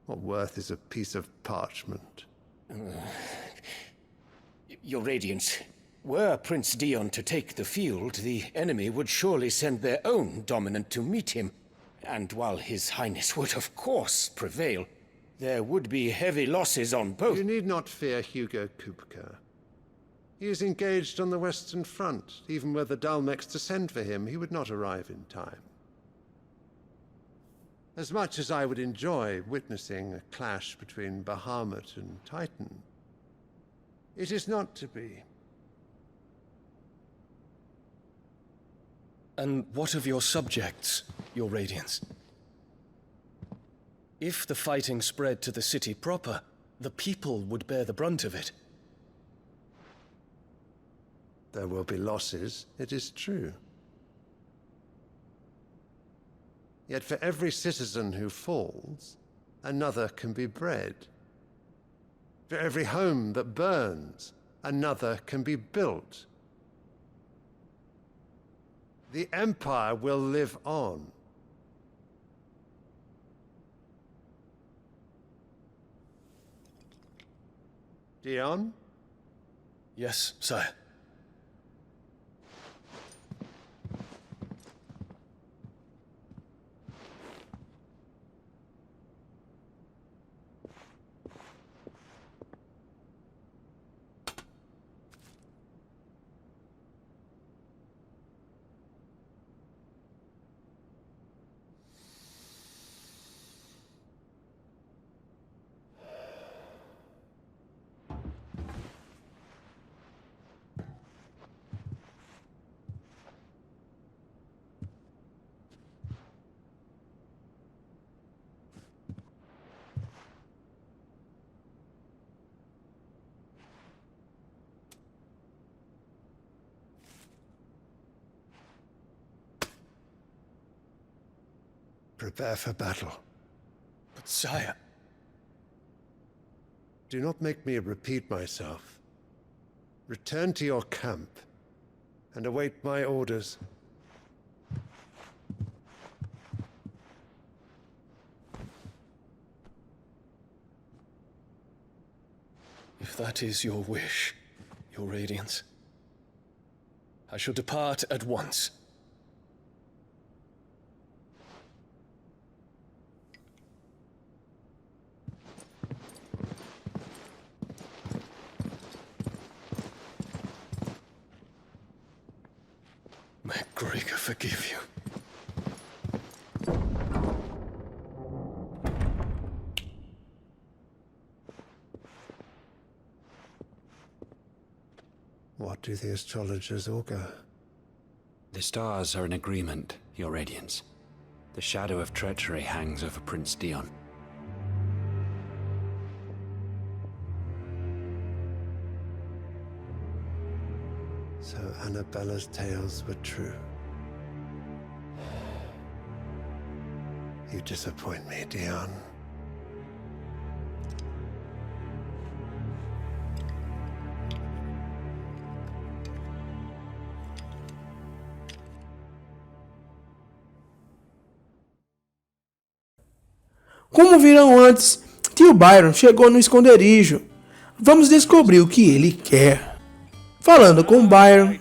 what worth is a piece of parchment? Your Radiance, were Prince Dion to take the field, the enemy would surely send their own dominant to meet him. And while His Highness would of course prevail, there would be heavy losses on both. You need not fear Hugo Kupka. He is engaged on the Western Front. Even were the Dalmecs to send for him, he would not arrive in time. As much as I would enjoy witnessing a clash between Bahamut and Titan, it is not to be. And what of your subjects, Your Radiance? If the fighting spread to the city proper, the people would bear the brunt of it. There will be losses, it is true. Yet for every citizen who falls, another can be bred. For every home that burns, another can be built. The Empire will live on. Dion? Yes, sire. Prepare for battle. But sire... Do not make me repeat myself. Return to your camp and await my orders. If that is your wish, Your Radiance, I shall depart at once. May Gregor forgive you. What do the astrologers augur? The stars are in agreement, Your Radiance. The shadow of treachery hangs over Prince Dion. So Annabella's tales were true. You disappoint me, Dion. Como viram antes, tio Byron chegou no esconderijo. Vamos descobrir o que ele quer. Falando com Byron,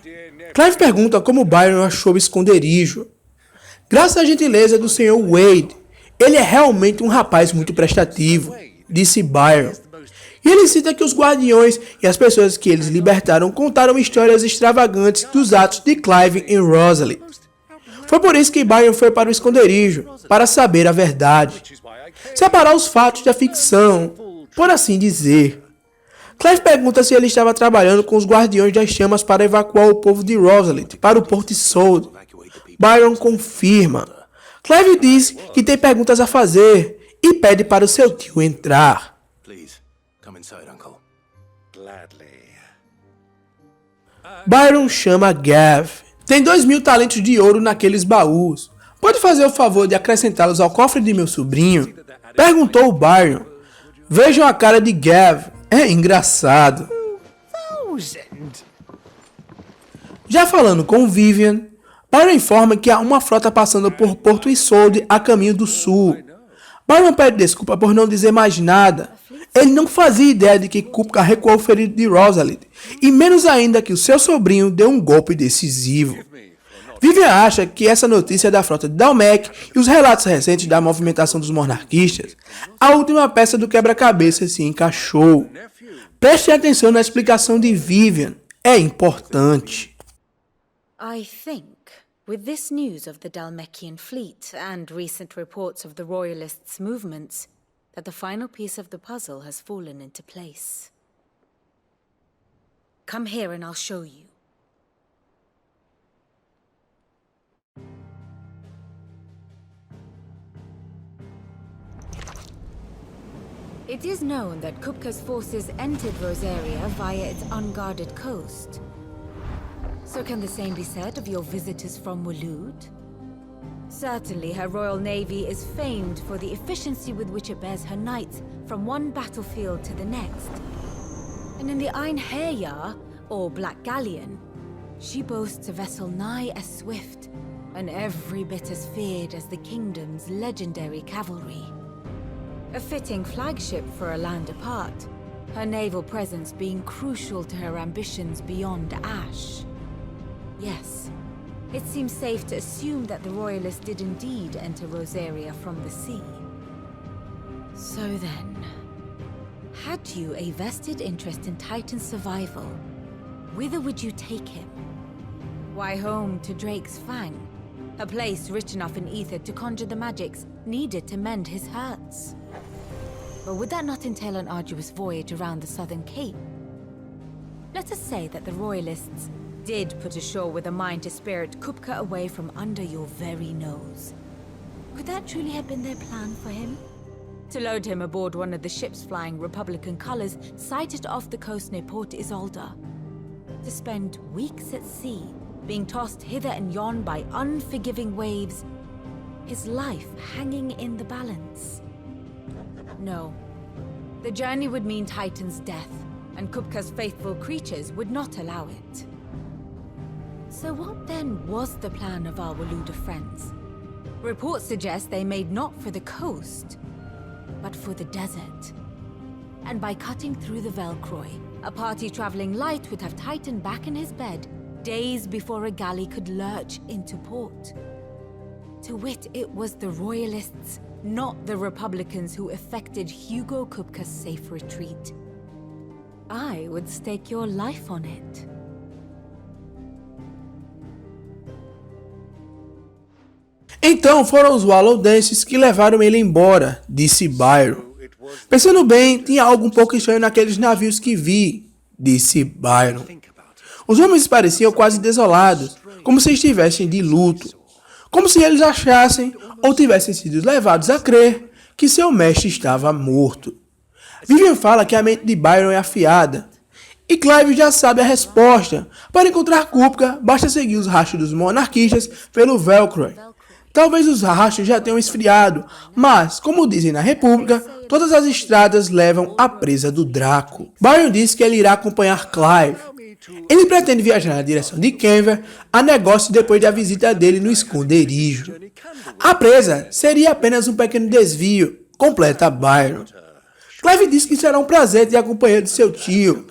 Clive pergunta como Byron achou o esconderijo. Graças à gentileza do Sr. Wade, ele é realmente um rapaz muito prestativo, disse Byron. E ele cita que os guardiões e as pessoas que eles libertaram contaram histórias extravagantes dos atos de Clive em Rosalie. Foi por isso que Byron foi para o esconderijo, para saber a verdade. Separar os fatos da ficção, por assim dizer. Clive pergunta se ele estava trabalhando com os Guardiões das Chamas para evacuar o povo de Rosalie para o Porto Isolde. Byron confirma. Clive diz que tem perguntas a fazer e pede para o seu tio entrar. Byron chama Gav. Tem 2.000 talentos de ouro naqueles baús. Pode fazer o favor de acrescentá-los ao cofre de meu sobrinho? Perguntou Byron. Vejam a cara de Gav. É engraçado. Já falando com Vivian, Byron informa que há uma frota passando por Porto Isolde a caminho do sul. Byron pede desculpa por não dizer mais nada. Ele não fazia ideia de que Kupka recuou o ferido de Rosalie, e menos ainda que o seu sobrinho deu um golpe decisivo. Vivian acha que essa notícia da frota de Dalmec e os relatos recentes da movimentação dos monarquistas, a última peça do quebra-cabeça se encaixou. Preste atenção na explicação de Vivian, é importante. I think, with this news of the Dalmecian fleet and recent reports of the Royalists' movements, that the final piece of the puzzle has fallen into place. Come here and I'll show you. It is known that Kupka's forces entered Rosaria via its unguarded coast. So can the same be said of your visitors from Waloed? Certainly her Royal Navy is famed for the efficiency with which it bears her knights from one battlefield to the next. And in the Einherjar, or Black Galleon, she boasts a vessel nigh as swift, and every bit as feared as the kingdom's legendary cavalry. A fitting flagship for a land apart, her naval presence being crucial to her ambitions beyond Ash. Yes, it seems safe to assume that the Royalists did indeed enter Rosaria from the sea. So then, had you a vested interest in Titan's survival, whither would you take him? Why, home to Drake's Fang, a place rich enough in ether to conjure the magics needed to mend his hurts. But would that not entail an arduous voyage around the southern cape? Let us say that the Royalists did put ashore with a mind to spirit Kupka away from under your very nose. Could that truly have been their plan for him? To load him aboard one of the ships flying Republican colors sighted off the coast near Port Isolde. To spend weeks at sea, being tossed hither and yon by unforgiving waves, his life hanging in the balance. No. The journey would mean Titan's death, and Kupka's faithful creatures would not allow it. So what then was the plan of our Waluda friends? Reports suggest they made not for the coast, but for the desert. And by cutting through the Velcroy, a party traveling light would have Titan back in his bed days before a galley could lurch into port. To wit, it was the Royalists, not the Republicans, who effected Hugo Kupka's safe retreat. I would stake your life on it. Então foram os Wallodenses que levaram ele embora, disse Byron. Pensando bem, tinha algo um pouco estranho naqueles navios que vi, disse Byron. Os homens pareciam quase desolados, como se estivessem de luto. Como se eles achassem, ou tivessem sido levados a crer, que seu mestre estava morto. Vivian fala que a mente de Byron é afiada. E Clive já sabe a resposta. Para encontrar Kupka, basta seguir os rastros dos monarquistas pelo Velcroy. Talvez os rastros já tenham esfriado, mas, como dizem na República, todas as estradas levam à presa do Draco. Byron disse que ele irá acompanhar Clive. Ele pretende viajar na direção de Kenver a negócio depois da visita dele no esconderijo. A presa seria apenas um pequeno desvio, completa Byron. Clive disse que será um prazer ter a companhia de seu tio.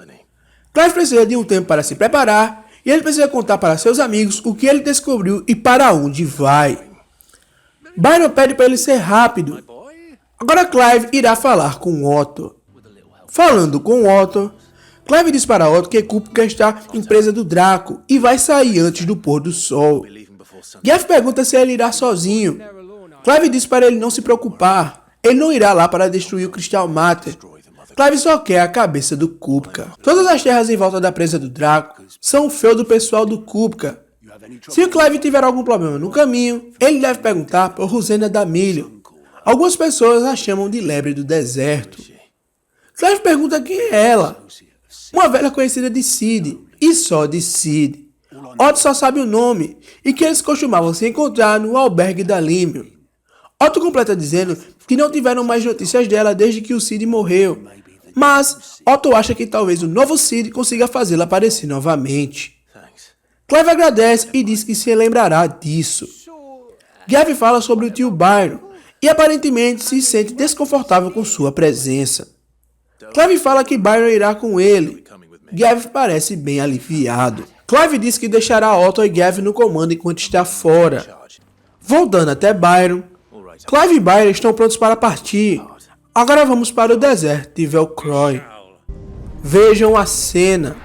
Clive precisa de um tempo para se preparar e ele precisa contar para seus amigos o que ele descobriu e para onde vai. Byron pede para ele ser rápido. Agora Clive irá falar com Otto. Falando com Otto, Clive diz para Otto que Kupka está em presa do Draco e vai sair antes do pôr do sol. Jeff pergunta se ele irá sozinho. Clive diz para ele não se preocupar. Ele não irá lá para destruir o Crystal Matter. Clive só quer a cabeça do Kupka. Todas as terras em volta da presa do Draco são o feudo pessoal do Kupka. Se o Clive tiver algum problema no caminho, ele deve perguntar por Rosena da Milho. Algumas pessoas a chamam de lebre do deserto. Clive pergunta quem é ela. Uma velha conhecida de Sid, e só de Sid. Otto só sabe o nome, e que eles costumavam se encontrar no albergue da Límio. Otto completa dizendo que não tiveram mais notícias dela desde que o Sid morreu. Mas Otto acha que talvez o novo Sid consiga fazê-la aparecer novamente. Clive agradece e diz que se lembrará disso. Gav fala sobre o tio Byron e aparentemente se sente desconfortável com sua presença. Clive fala que Byron irá com ele. Gav parece bem aliviado. Clive diz que deixará Otto e Gav no comando enquanto está fora. Voltando até Byron, Clive e Byron estão prontos para partir. Agora vamos para o deserto de Velcroy. Vejam a cena.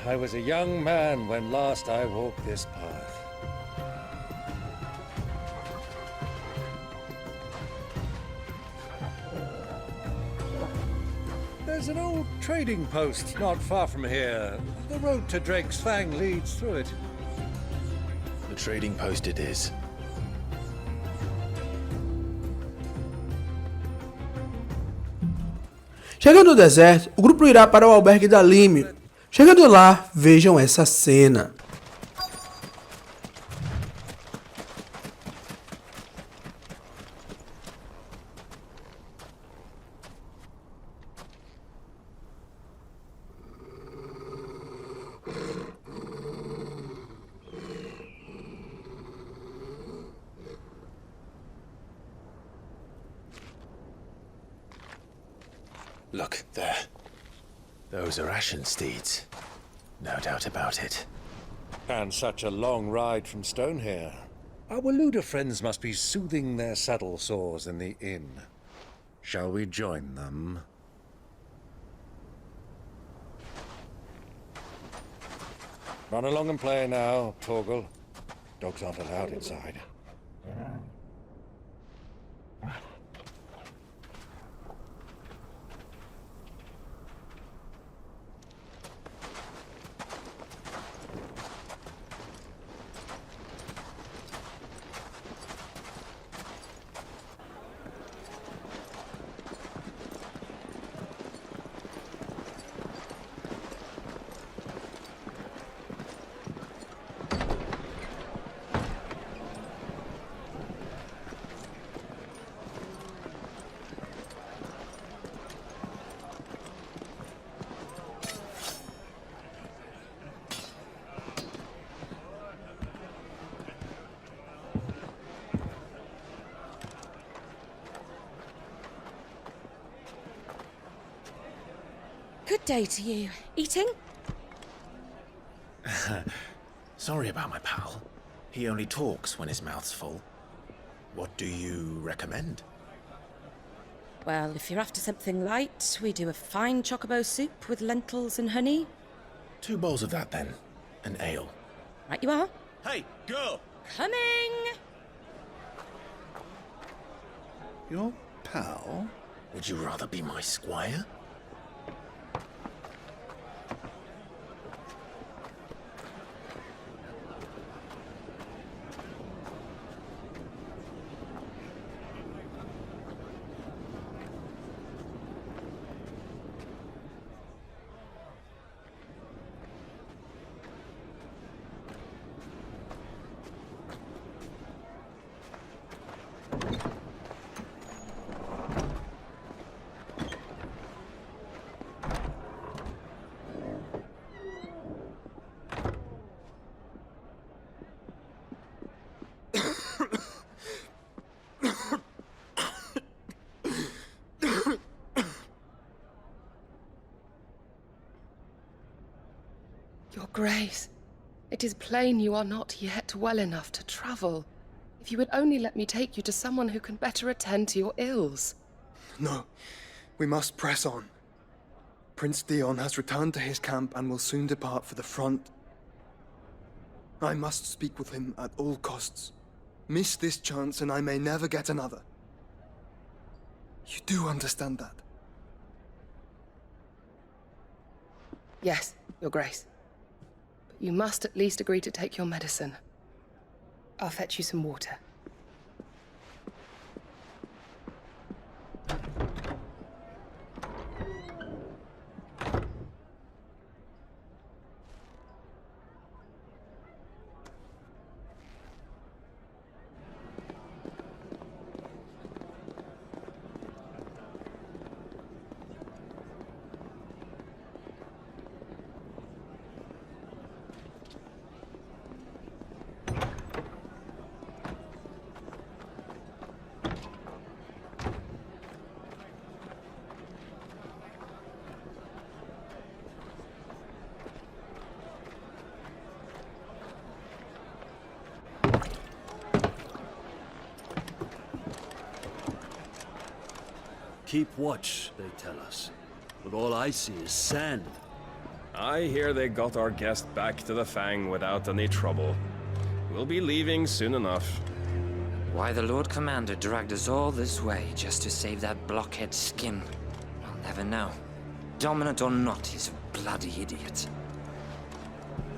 I was a young man when last I walked this path. There's an old trading post not far from here. The road to Drake's Fang leads through it. The trading post it is. Chegando no deserto, o grupo irá para o albergue da Límio. Chegando lá, vejam essa cena. Look, there. Those are Ashen steeds. No doubt about it. And such a long ride from Stone here. Our Waluda friends must be soothing their saddle sores in the inn. Shall we join them? Run along and play now, Torgal. Dogs aren't allowed inside. day to you. Eating? Sorry about my pal. He only talks when his mouth's full. What do you recommend? Well, if you're after something light, we do a fine chocobo soup with lentils and honey. 2 bowls of that, then. An ale. Right you are. Hey, girl! Coming! Your pal? Would you rather be my squire? Your Grace, it is plain you are not yet well enough to travel. If you would only let me take you to someone who can better attend to your ills. No, we must press on. Prince Dion has returned to his camp and will soon depart for the front. I must speak with him at all costs. Miss this chance and I may never get another. You do understand that? Yes, Your Grace. But you must at least agree to take your medicine. I'll fetch you some water. Keep watch, they tell us. But all I see is sand. I hear they got our guest back to the Fang without any trouble. We'll be leaving soon enough. Why the Lord Commander dragged us all this way just to save that blockhead skin, I'll never know. Dominant or not, he's a bloody idiot.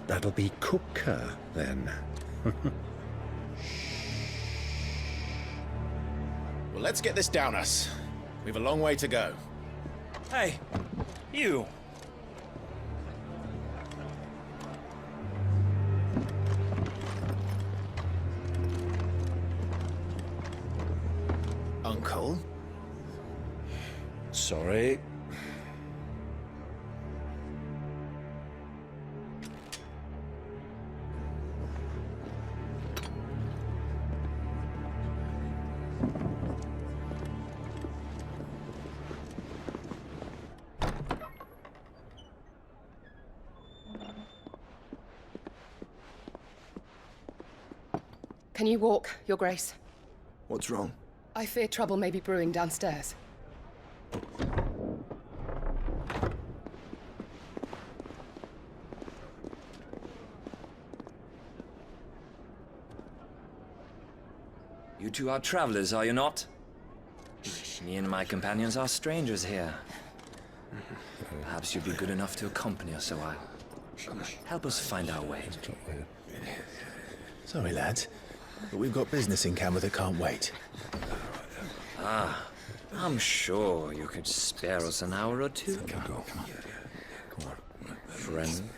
That'll be Cooker, then. Well, let's get this down us. We've a long way to go. Hey, you! Uncle? Sorry. Can you walk, Your Grace? What's wrong? I fear trouble may be brewing downstairs. You two are travelers, are you not? Me and my companions are strangers here. Perhaps you'd be good enough to accompany us a while. Help us find our way. Sorry, lads, but we've got business in camera that can't wait. Ah, I'm sure you could spare us an hour or two. Come on. Friend.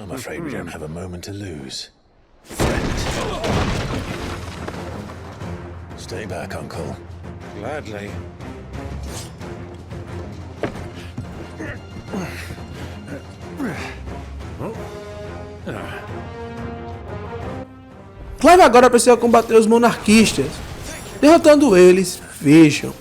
I'm afraid we don't have a moment to lose. Stay back, Uncle. Gladly. Clive agora precisa combater os monarquistas. Derrotando eles, vejam.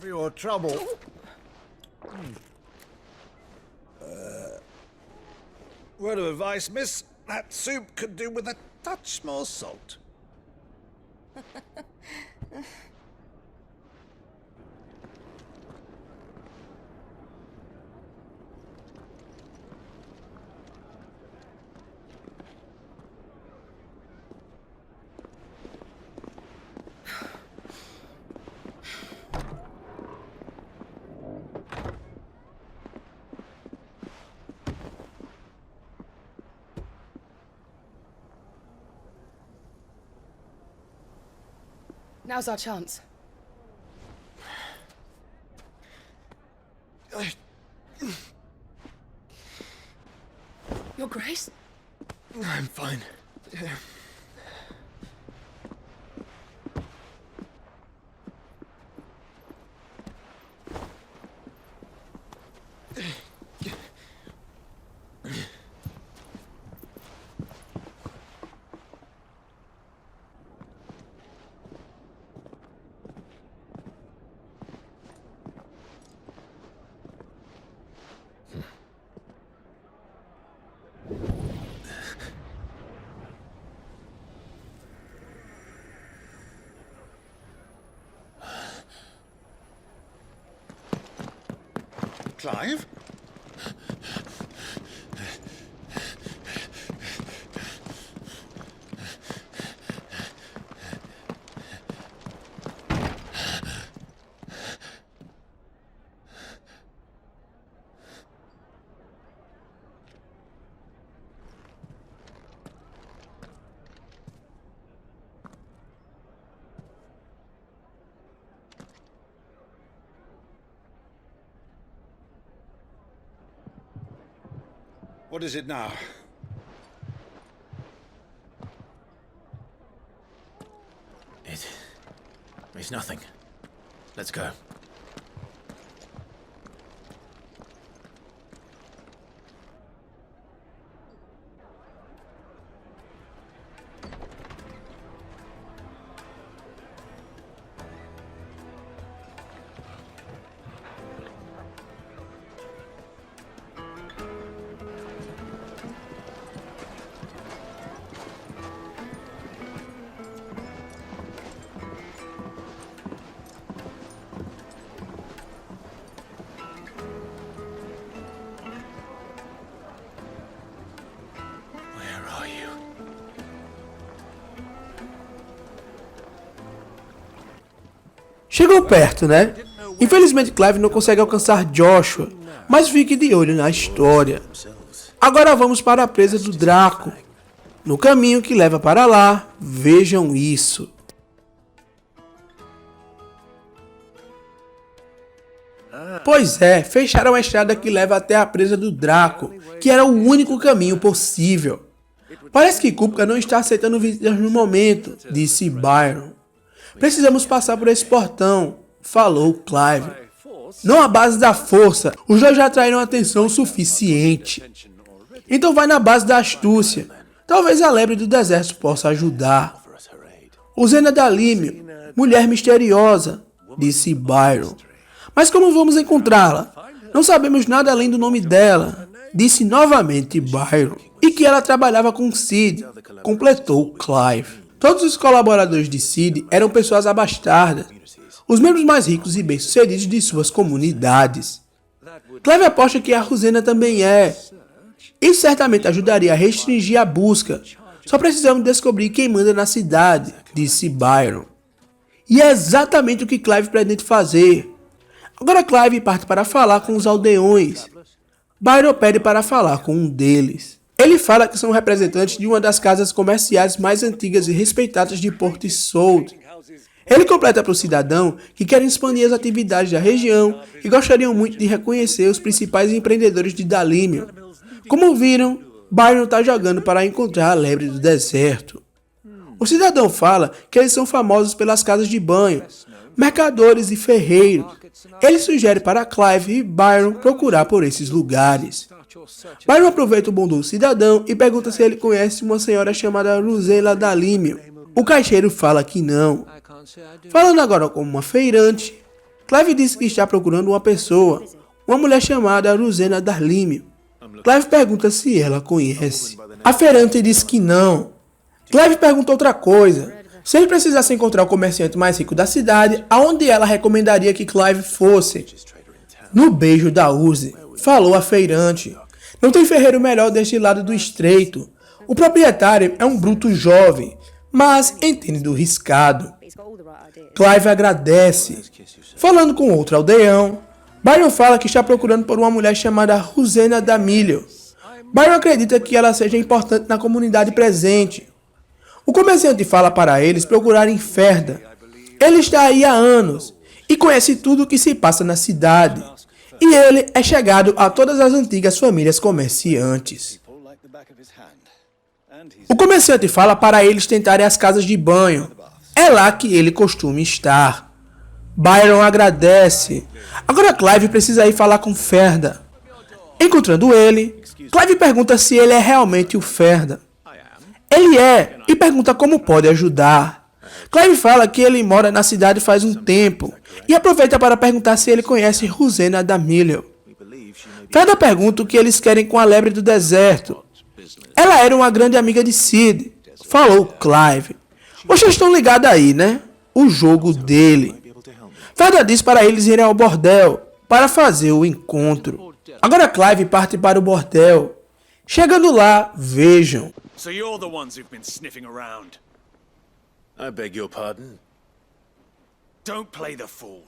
For your trouble. Word of advice, miss. That soup could do with a touch more salt. Now's our chance. Your Grace? I'm fine. Clive? What is it now? It's nothing. Let's go. Chegou perto, né? Infelizmente Clive não consegue alcançar Joshua, mas fique de olho na história. Agora vamos para a presa do Draco. No caminho que leva para lá, vejam isso. Pois é, fecharam a estrada que leva até a presa do Draco, que era o único caminho possível. Parece que Kupka não está aceitando visitas no momento, disse Byron. Precisamos passar por esse portão, falou Clive. Não à base da força, os dois já atraíram atenção o suficiente. Então vai na base da astúcia. Talvez a lebre do deserto possa ajudar. Usena Dalímio, mulher misteriosa, disse Byron. Mas como vamos encontrá-la? Não sabemos nada além do nome dela, disse novamente Byron. E que ela trabalhava com Sid, completou Clive. Todos os colaboradores de Sid eram pessoas abastadas, os membros mais ricos e bem-sucedidos de suas comunidades. Clive aposta que a Rosena também é. Isso certamente ajudaria a restringir a busca. Só precisamos descobrir quem manda na cidade, disse Byron. E é exatamente o que Clive pretende fazer. Agora Clive parte para falar com os aldeões. Byron pede para falar com um deles. Ele fala que são representantes de uma das casas comerciais mais antigas e respeitadas de Port Said. Ele completa para o cidadão que querem expandir as atividades da região e gostariam muito de reconhecer os principais empreendedores de Dalímio. Como viram, Byron está jogando para encontrar a lebre do deserto. O cidadão fala que eles são famosos pelas casas de banho, mercadores e ferreiros. Ele sugere para Clive e Byron procurar por esses lugares. Byron aproveita o bondoso cidadão e pergunta se ele conhece uma senhora chamada Rosella Dalímio. O caixeiro fala que não. Falando agora como uma feirante, Clive diz que está procurando uma pessoa, uma mulher chamada Rosella Dalímio. Clive pergunta se ela conhece. A feirante diz que não. Clive pergunta outra coisa. Se ele precisasse encontrar o comerciante mais rico da cidade, aonde ela recomendaria que Clive fosse? No Beijo da Urze, falou a feirante. Não tem ferreiro melhor deste lado do estreito. O proprietário é um bruto jovem, mas entende do riscado. Clive agradece. Falando com outro aldeão, Byron fala que está procurando por uma mulher chamada Rosella Dalímio. Byron acredita que ela seja importante na comunidade presente. O comerciante fala para eles procurarem Ferda. Ele está aí há anos e conhece tudo o que se passa na cidade. E ele é chegado a todas as antigas famílias comerciantes. O comerciante fala para eles tentarem as casas de banho. É lá que ele costuma estar. Byron agradece. Agora Clive precisa ir falar com Ferda. Encontrando ele, Clive pergunta se ele é realmente o Ferda. Ele é, e pergunta como pode ajudar. Clive fala que ele mora na cidade faz um tempo, e aproveita para perguntar se ele conhece Rosella Dalímio. Ferda pergunta o que eles querem com a lebre do deserto. Ela era uma grande amiga de Sid, falou Clive. Vocês estão ligados aí, né? O jogo dele. Ferda diz para eles irem ao bordel, para fazer o encontro. Agora Clive parte para o bordel. Chegando lá, vejam. So you're the ones who've been sniffing around. I beg your pardon? Don't play the fool.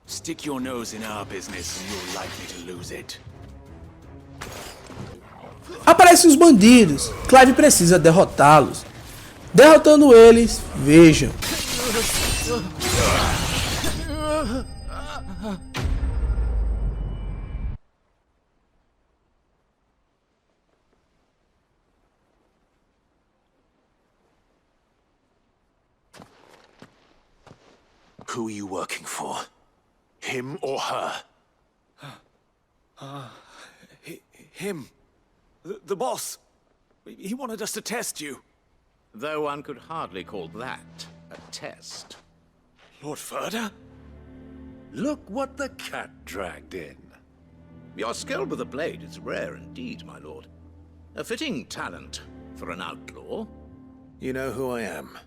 Stick your nose in our business and you're likely to lose it. Aparecem os bandidos. Clive precisa derrotá-los. Derrotando eles, vejam. Who are you working for? Him or her? Him. The boss. He wanted us to test you. Though one could hardly call that a test. Lord Ferda? Look what the cat dragged in. Your skill with the blade is rare indeed, my lord. A fitting talent for an outlaw. You know who I am.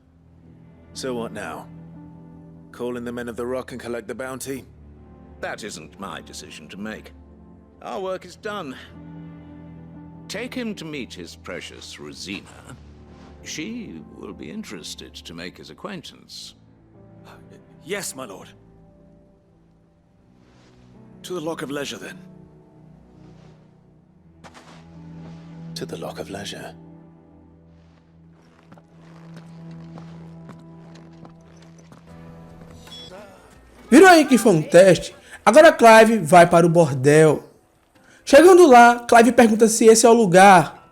So what now? Call in the Men of the Rock and collect the bounty? That isn't my decision to make. Our work is done. Take him to meet his precious Rosina. She will be interested to make his acquaintance. Yes, my lord. To the Lock of Leisure, then. To the Lock of Leisure. Viram aí que foi um teste? Agora Clive vai para o bordel. Chegando lá, Clive pergunta se esse é o lugar.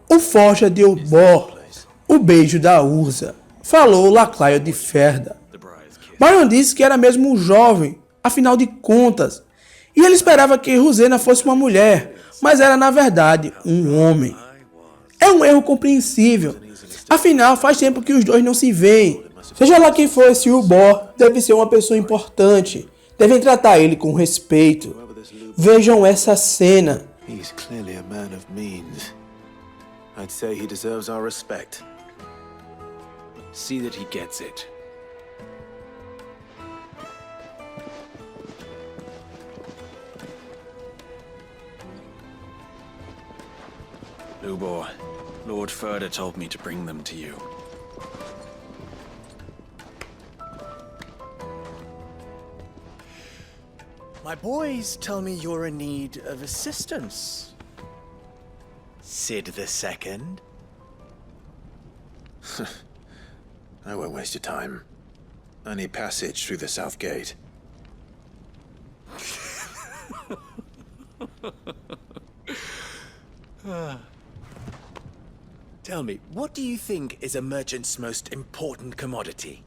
O Forja de Obor, o Beijo da Urza, falou Laclaio de Ferda. Byron disse que era mesmo um jovem, afinal de contas, e ele esperava que Rosella fosse uma mulher, mas era na verdade um homem. É um erro compreensível, afinal faz tempo que os dois não se veem. Seja lá quem for esse Ubor, deve ser uma pessoa importante. Devem tratar ele com respeito. Vejam essa cena. He's clearly a man of means. I'd say he deserves our respect. See that he gets it. Lubor, Lord Ferda told me to bring them to you. My boys tell me you're in need of assistance. Sid II? I won't waste your time. I need passage through the south gate. Tell me, what do you think is a merchant's most important commodity?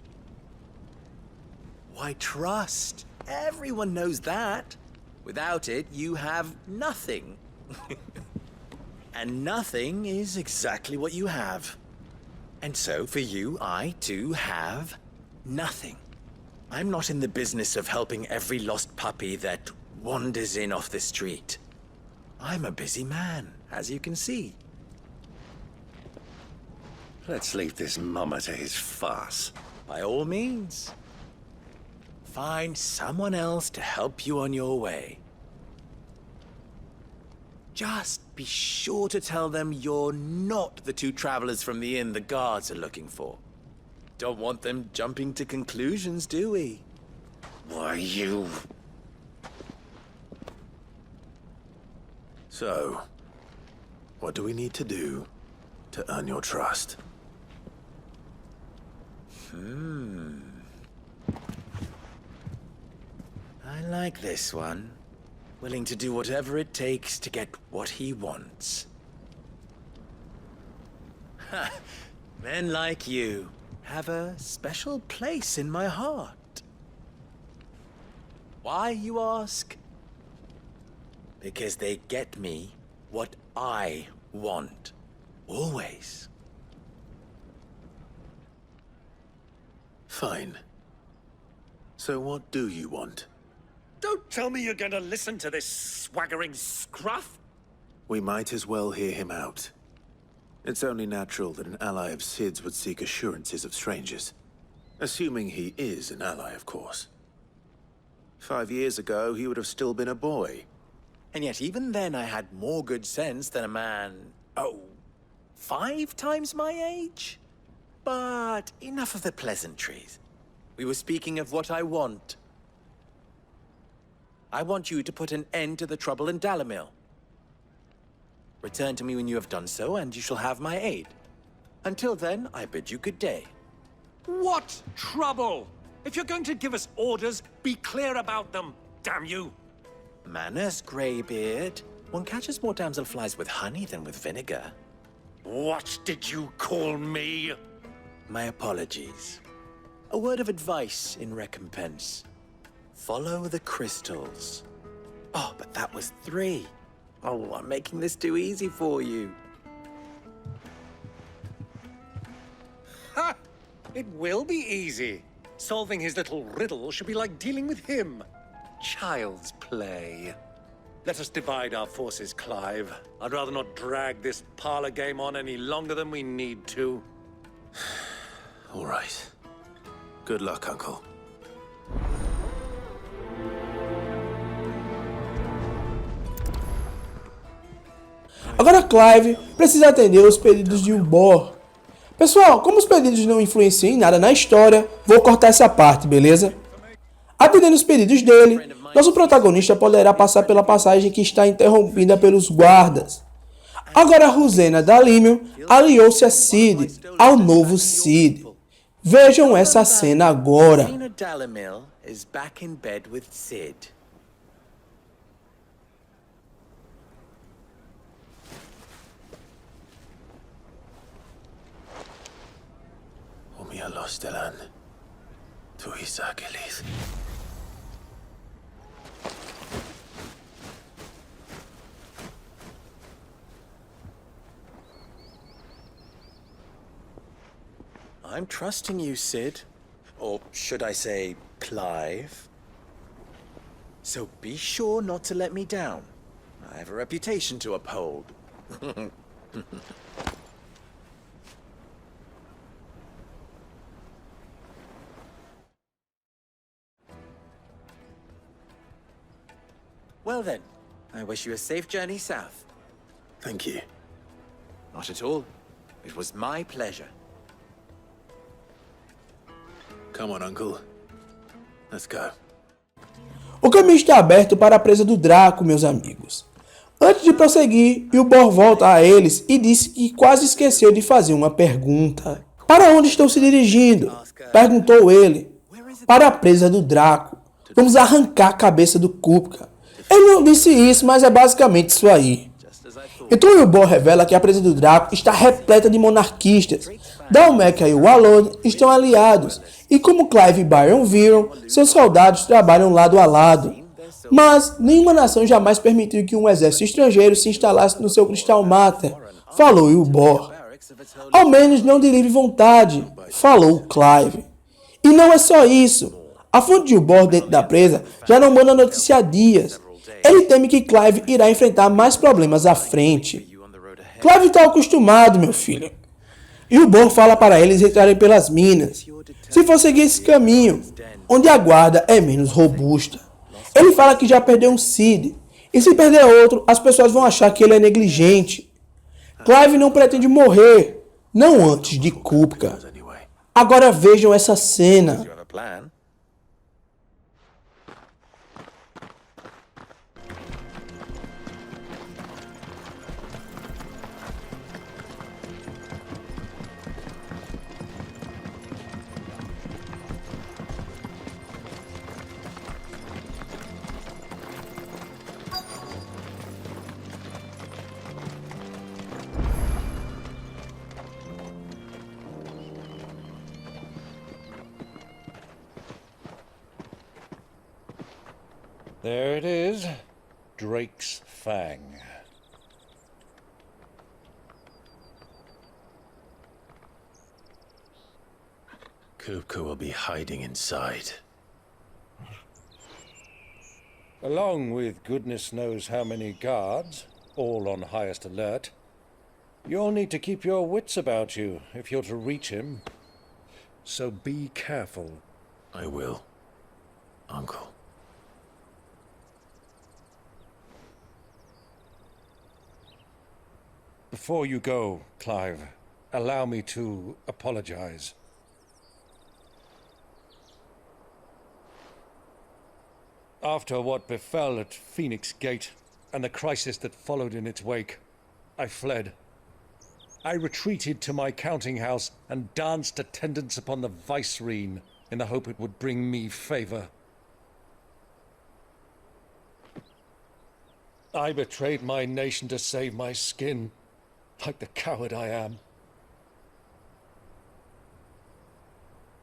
Why, trust. Everyone knows that. Without it, you have nothing. And nothing is exactly what you have. And so, for you, I, too, have nothing. I'm not in the business of helping every lost puppy that wanders in off the street. I'm a busy man, as you can see. Let's leave this mummer to his farce. By all means. Find someone else to help you on your way. Just be sure to tell them you're not the two travelers from the inn the guards are looking for. Don't want them jumping to conclusions, do we? Why, you... So, what do we need to do to earn your trust? I like this one. Willing to do whatever it takes to get what he wants. Ha! Men like you have a special place in my heart. Why, you ask? Because they get me what I want. Always. Fine. So what do you want? Don't tell me you're going to listen to this swaggering scruff! We might as well hear him out. It's only natural that an ally of Sid's would seek assurances of strangers. Assuming he is an ally, of course. 5 years ago, he would have still been a boy. And yet even then I had more good sense than a man, 5 times my age? But enough of the pleasantries. We were speaking of what I want. I want you to put an end to the trouble in Dalamil. Return to me when you have done so, and you shall have my aid. Until then, I bid you good day. What trouble? If you're going to give us orders, be clear about them, damn you! Manners, Greybeard. One catches more damselflies with honey than with vinegar. What did you call me? My apologies. A word of advice in recompense. Follow the crystals. Oh, but that was 3. Oh, I'm making this too easy for you. Ha! It will be easy. Solving his little riddle should be like dealing with him. Child's play. Let us divide our forces, Clive. I'd rather not drag this parlor game on any longer than we need to. All right. Good luck, Uncle. Agora Clive precisa atender os pedidos de Ubor. Pessoal, como os pedidos não influenciam em nada na história, vou cortar essa parte, beleza? Atendendo os pedidos dele, nosso protagonista poderá passar pela passagem que está interrompida pelos guardas. Agora Rosena Dalimio aliou-se a Cid, ao novo Cid. Vejam essa cena agora. Dalamil is back in bed with Sid. Lostelan. Tu Isagelis. I'm trusting you, Sid. Or should I say, Clive? So be sure not to let me down. I have a reputation to uphold. Well then, I wish you a safe journey south. Thank you. Not at all. It was my pleasure. Come on, Uncle. Let's go. O caminho está aberto para a presa do Draco, meus amigos. Antes de prosseguir, Eubor volta a eles e disse que quase esqueceu de fazer uma pergunta. Para onde estão se dirigindo? Perguntou ele. Para a presa do Draco. Vamos arrancar a cabeça do Kupka. Ele não disse isso, mas é basicamente isso aí. Então Eubor revela que a presa do Draco está repleta de monarquistas. Dhalmekia e o Walloon estão aliados, e como Clive e Byron viram, seus soldados trabalham lado a lado. Mas nenhuma nação jamais permitiu que um exército estrangeiro se instalasse no seu Cristal Mater, falou Eubor. Ao menos não de livre vontade, falou Clive. E não é só isso. A fonte de Eubor dentro da presa já não manda notícia há dias. Ele teme que Clive irá enfrentar mais problemas à frente. Clive está acostumado, meu filho. Eubor fala para eles entrarem pelas minas, se for seguir esse caminho, onde a guarda é menos robusta. Ele fala que já perdeu um Cid, e se perder outro, as pessoas vão achar que ele é negligente. Clive não pretende morrer, não antes de Kupka. Agora vejam essa cena. There it is, Drake's Fang. Kupka will be hiding inside. Along with goodness knows how many guards, all on highest alert, you'll need to keep your wits about you if you're to reach him. So be careful. I will, Uncle. Before you go, Clive, allow me to apologize. After what befell at Phoenix Gate, and the crisis that followed in its wake, I fled. I retreated to my counting house and danced attendance upon the vicereine in the hope it would bring me favor. I betrayed my nation to save my skin, like the coward I am.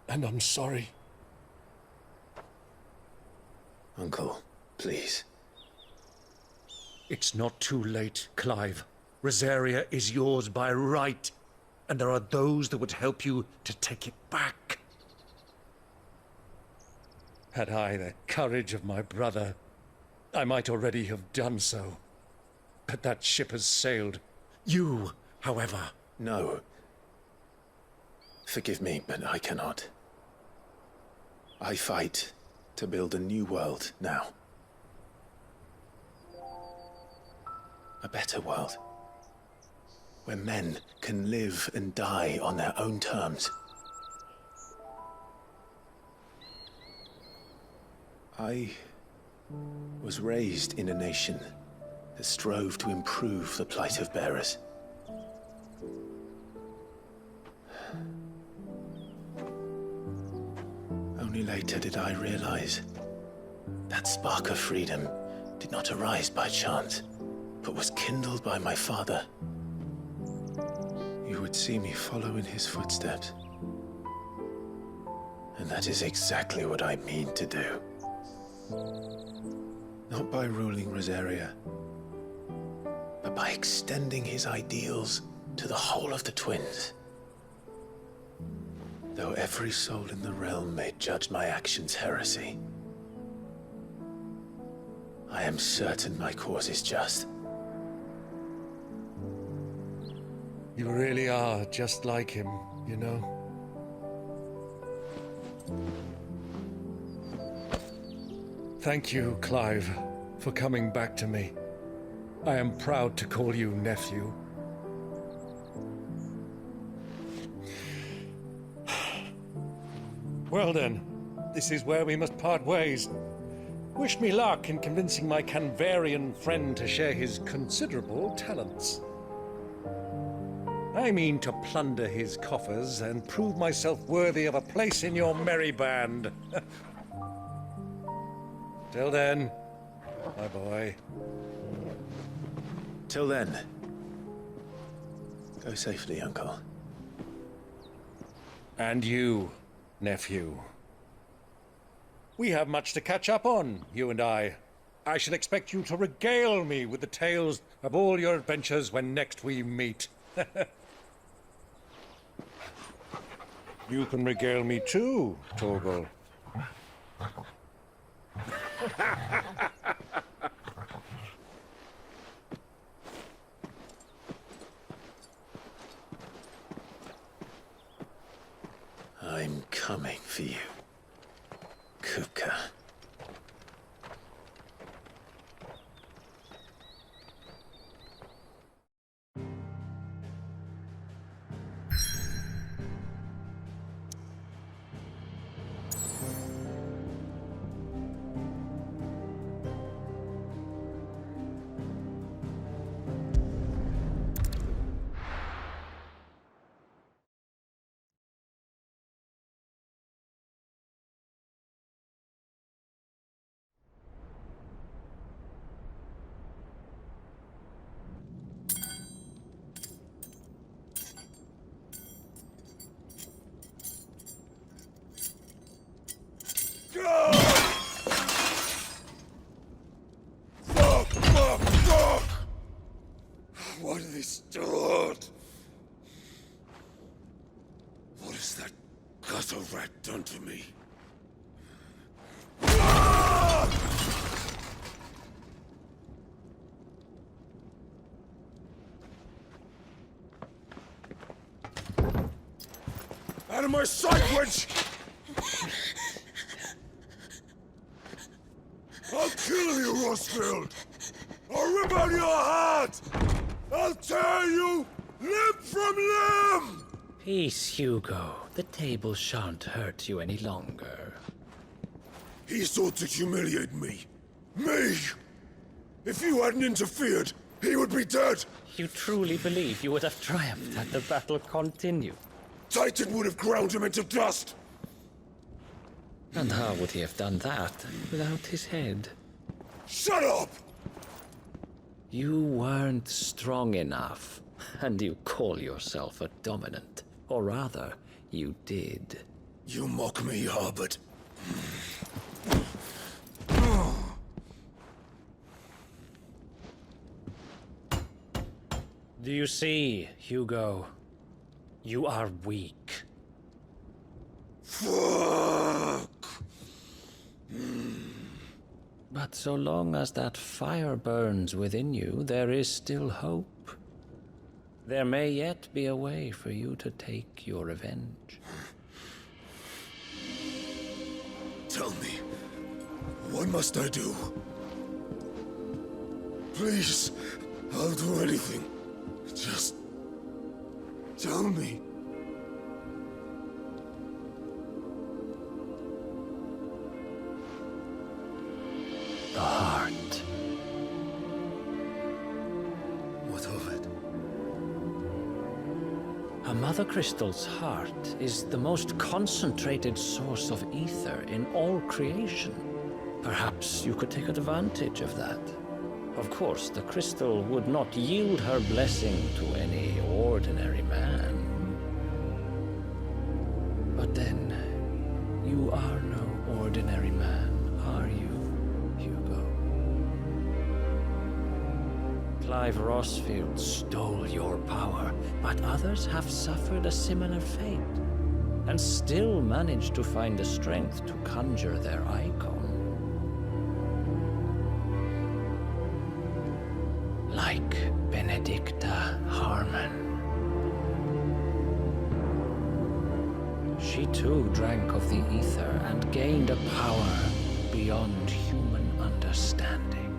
And I'm sorry. Uncle, please. It's not too late, Clive. Rosaria is yours by right, and there are those that would help you to take it back. Had I the courage of my brother, I might already have done so. But that ship has sailed. You, however... No. Forgive me, but I cannot. I fight to build a new world now. A better world. Where men can live and die on their own terms. I was raised in a nation that strove to improve the plight of bearers. Only later did I realize that spark of freedom did not arise by chance, but was kindled by my father. You would see me follow in his footsteps. And that is exactly what I mean to do. Not by ruling Rosaria, but by extending his ideals to the whole of the twins. Though every soul in the realm may judge my actions heresy, I am certain my cause is just. You really are just like him, you know? Thank you, Clive, for coming back to me. I am proud to call you nephew. Well then, this is where we must part ways. Wish me luck in convincing my Canvarian friend to share his considerable talents. I mean to plunder his coffers and prove myself worthy of a place in your merry band. Till then, my boy. Till then, go safely, Uncle. And you, nephew. We have much to catch up on, you and I. I shall expect you to regale me with the tales of all your adventures when next we meet. You can regale me too, Torgal. I'm coming for you, Kupka. Fuck! Why do they start? What has that gutter rat done to me? Out of my sight, wench! I'll kill you, Rosfield! I'll rip out your heart! I'll tear you limb from limb! Peace, Hugo. The table shan't hurt you any longer. He sought to humiliate me. Me! If you hadn't interfered, he would be dead! You truly believe you would have triumphed had the battle continued? Titan would have ground him into dust! And how would he have done that without his head? Shut up! You weren't strong enough, and you call yourself a dominant. Or rather, you did. You mock me, Harbert. Do you see, Hugo? You are weak. Fuck! But so long as that fire burns within you, there is still hope. There may yet be a way for you to take your revenge. Tell me, what must I do? Please, I'll do anything. Just tell me. The heart. What of it? A Mother Crystal's heart is the most concentrated source of ether in all creation. Perhaps you could take advantage of that. Of course, the crystal would not yield her blessing to any ordinary man. But then, you are no ordinary man, are you, Hugo? Clive Rosfield stole your power, but others have suffered a similar fate, and still managed to find the strength to conjure their icon. Like Benedicta Harmon. She too drank of the ether and gained a power beyond human understanding.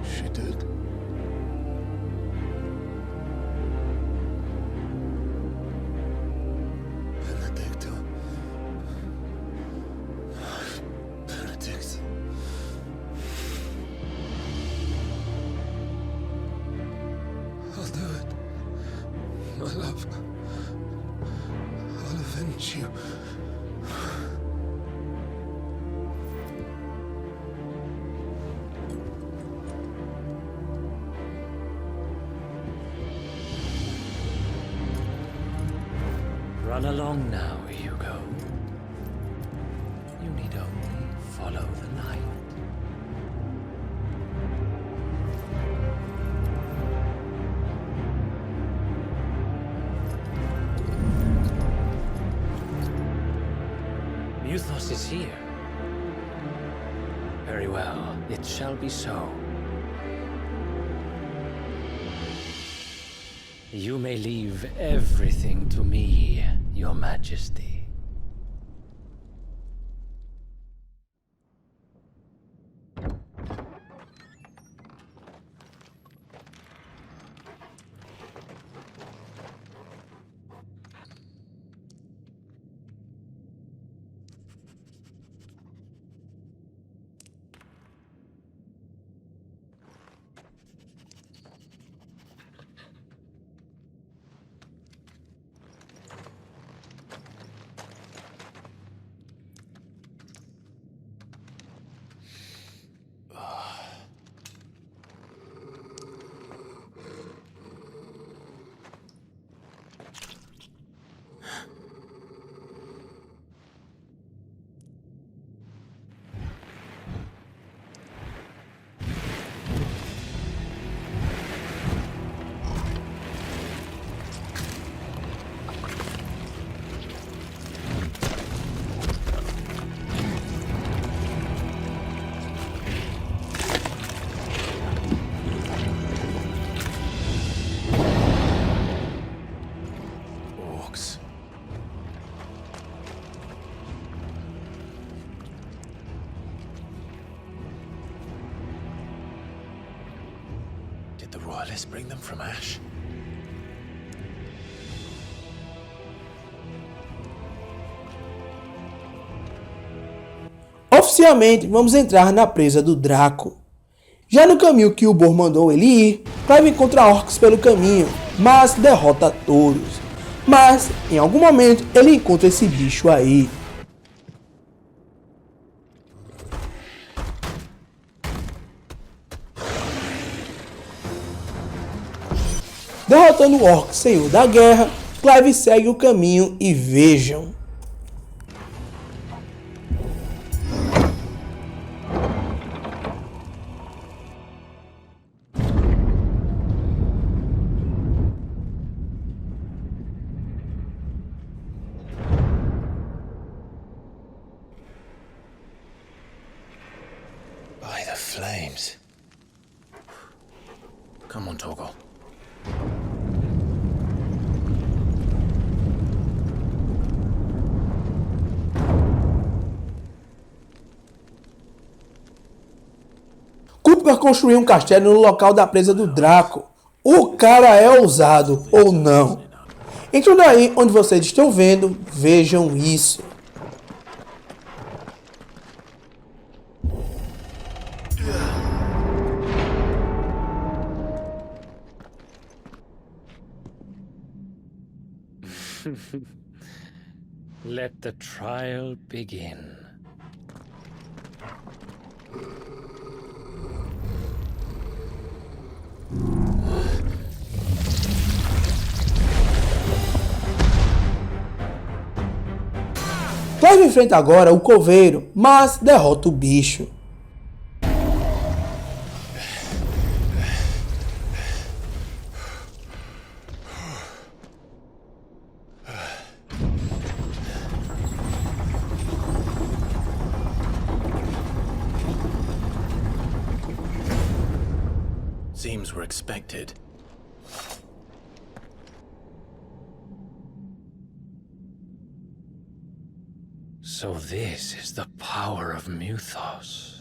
She did? Benedicta. Benedict. My love, I'll avenge you. Run along now, Hugo. You need only follow the light. Muthos is here. Very well, it shall be so. You may leave everything to me, Your Majesty. Did the royalists bring them from Ash? Oficialmente, vamos entrar na presa do Draco. Já no caminho que o Bor mandou ele ir, Clive encontra orcs pelo caminho, mas derrota todos. Mas, em algum momento, ele encontra esse bicho aí. Derrotando o orc senhor da guerra, Clive segue o caminho e vejam. By the flames. Come on, Torgal. Cooper construiu um castelo no local da presa do Draco. O cara é ousado, ou não? Então daí onde vocês estão vendo, vejam isso. Let the trial begin. Clive enfrenta agora o coveiro, mas derrota o bicho. Seems were expected. So this is the power of Muthos.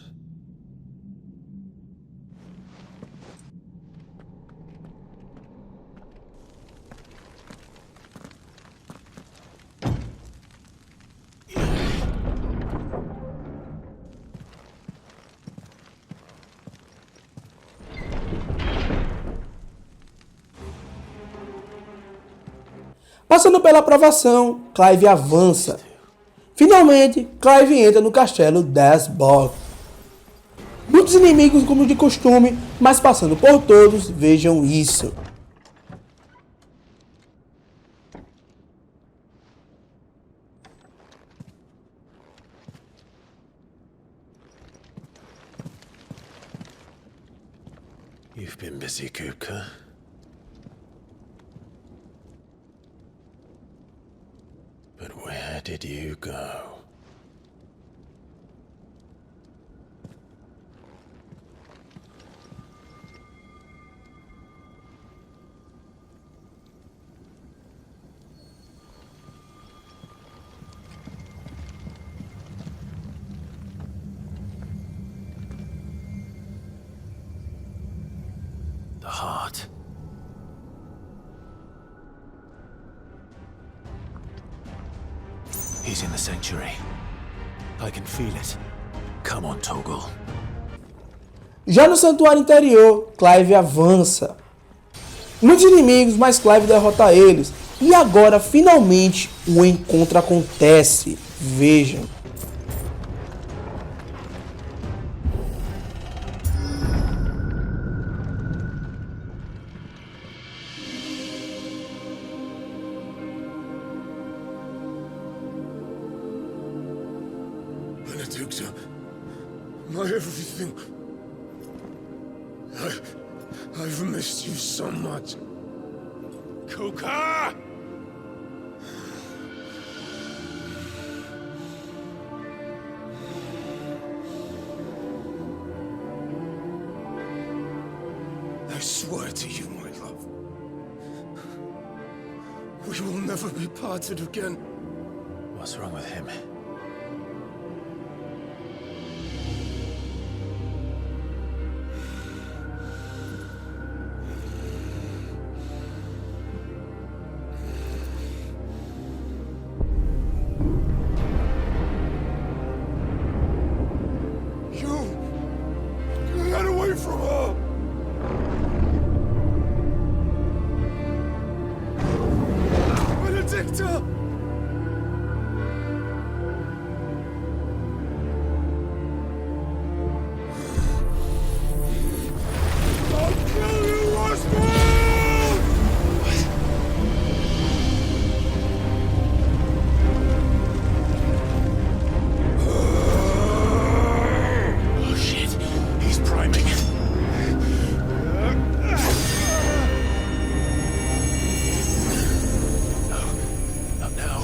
Passando pela aprovação, Clive avança. Finalmente, Clive entra no castelo Desborg. Muitos inimigos como de costume, mas passando por todos, vejam isso. You've been busy, Kupka. But where did you go? The heart. He's in the sanctuary. I can feel it. Come on, Toggle. Já no santuário interior, Clive avança. Muitos inimigos, mas Clive derrota eles. E agora, finalmente, o encontro acontece. Vejam. Benedicta, my everything. I've missed you so much. Kuka! I swear to you, my love, we will never be parted again. What's wrong with him? Get away from her! Benedicta! I'll kill you, Oswald! Oh shit, he's priming. Not now.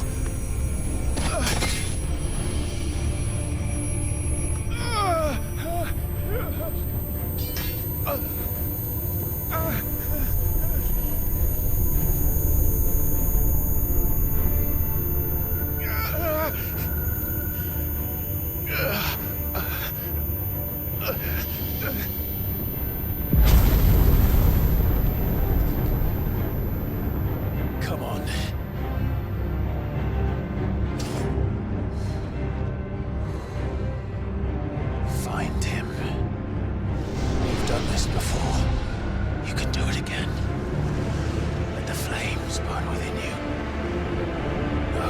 Come on. Find him. You've done this before. You can do it again. Let the flames burn within you. No.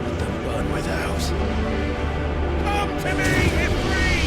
Let them burn without. Come to me, Ifrit!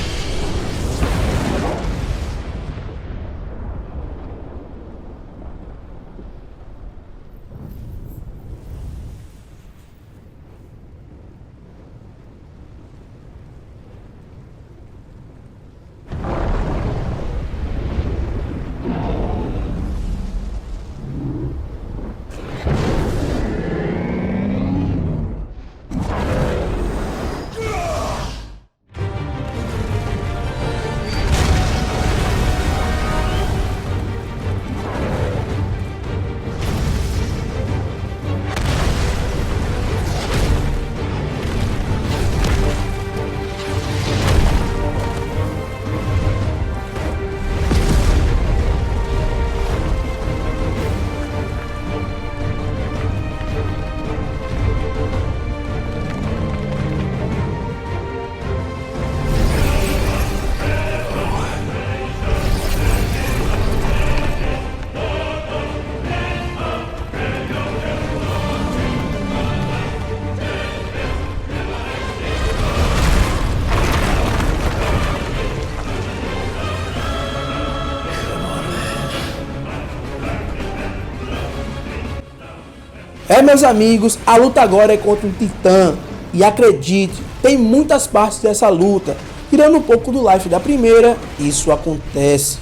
Meus amigos, a luta agora é contra um titã. E acredite, tem muitas partes dessa luta. Tirando um pouco do life da primeira, isso acontece.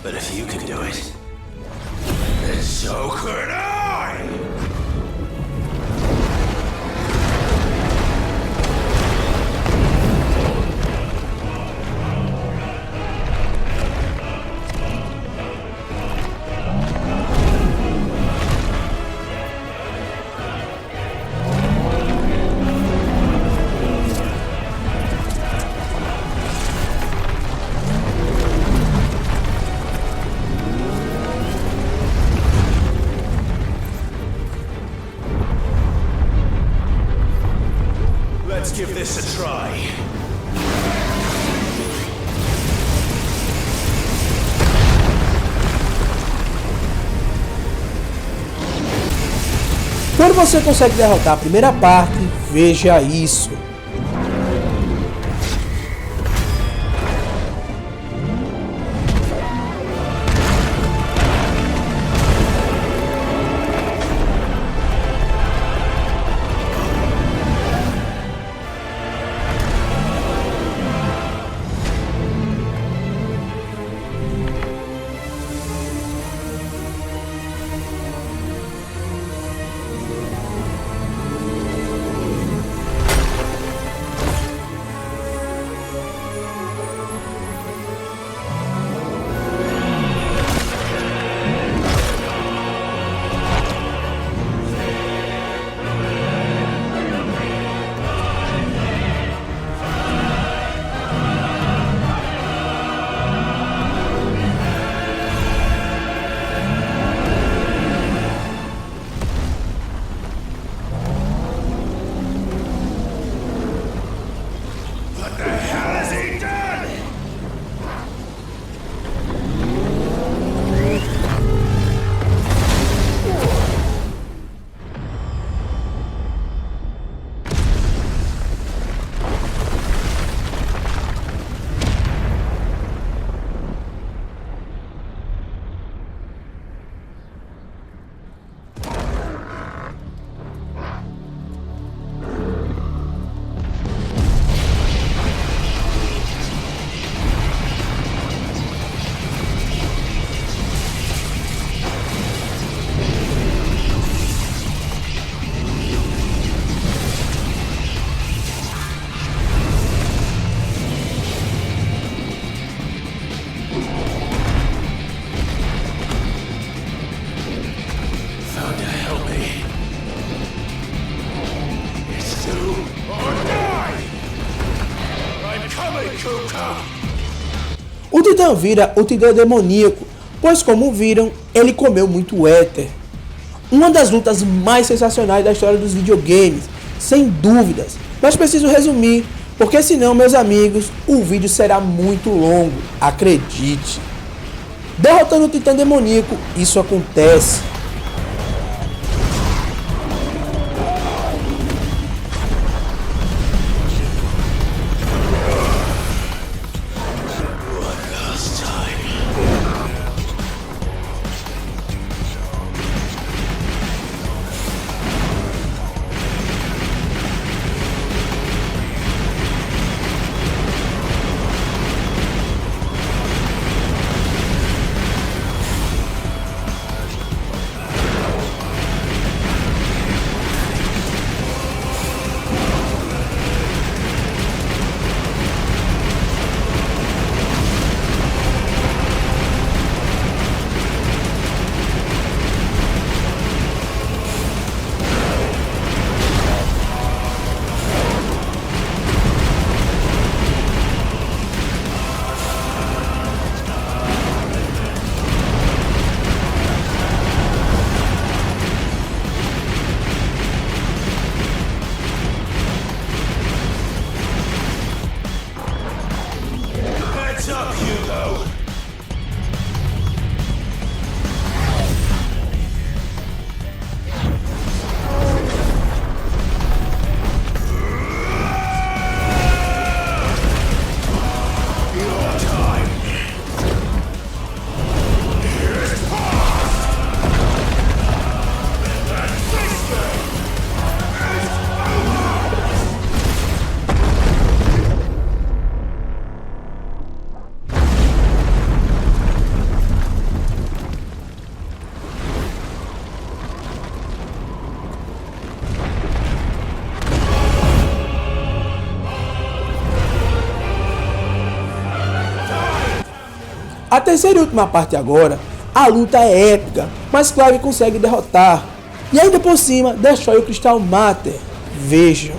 But if you can do it, then so could I! Let's give this a try. Quando você consegue derrotar a primeira parte, veja isso. O Titã vira o Titã demoníaco, pois como viram, ele comeu muito éter. Uma das lutas mais sensacionais da história dos videogames, sem dúvidas, mas preciso resumir, porque senão, meus amigos, o vídeo será muito longo, acredite. Derrotando o Titã demoníaco, isso acontece. A terceira e última parte agora, a luta é épica, mas Clive consegue derrotar. E ainda por cima, destrói o Cristal Mater. Vejam.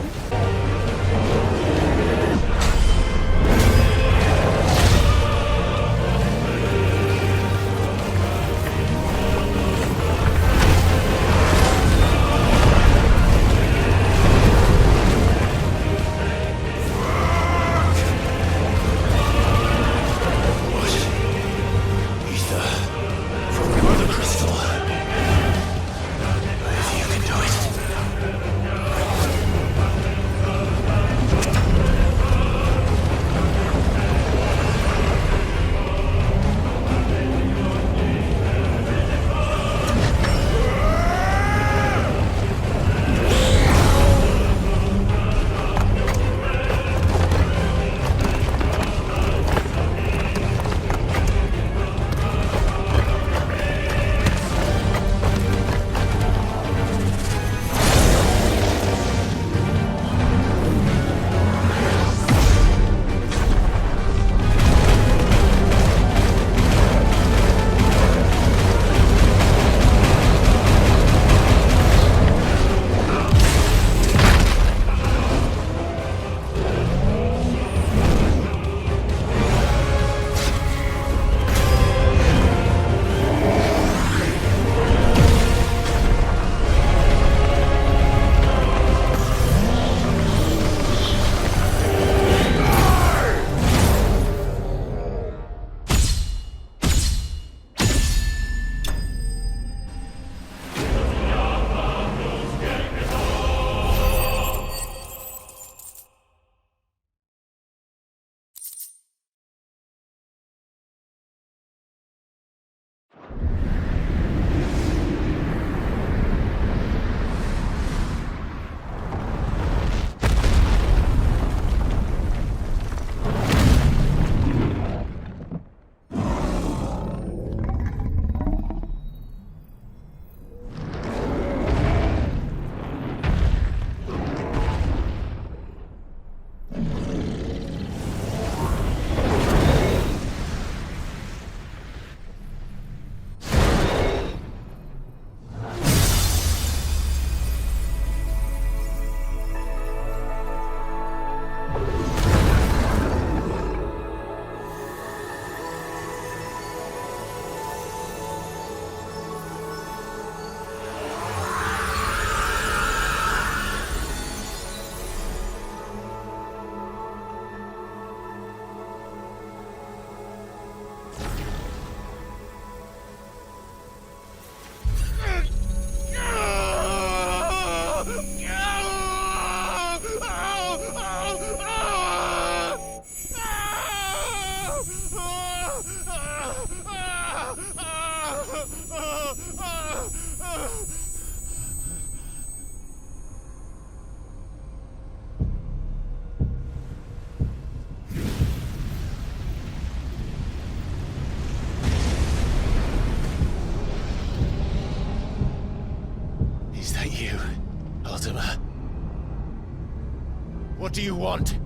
What do you want?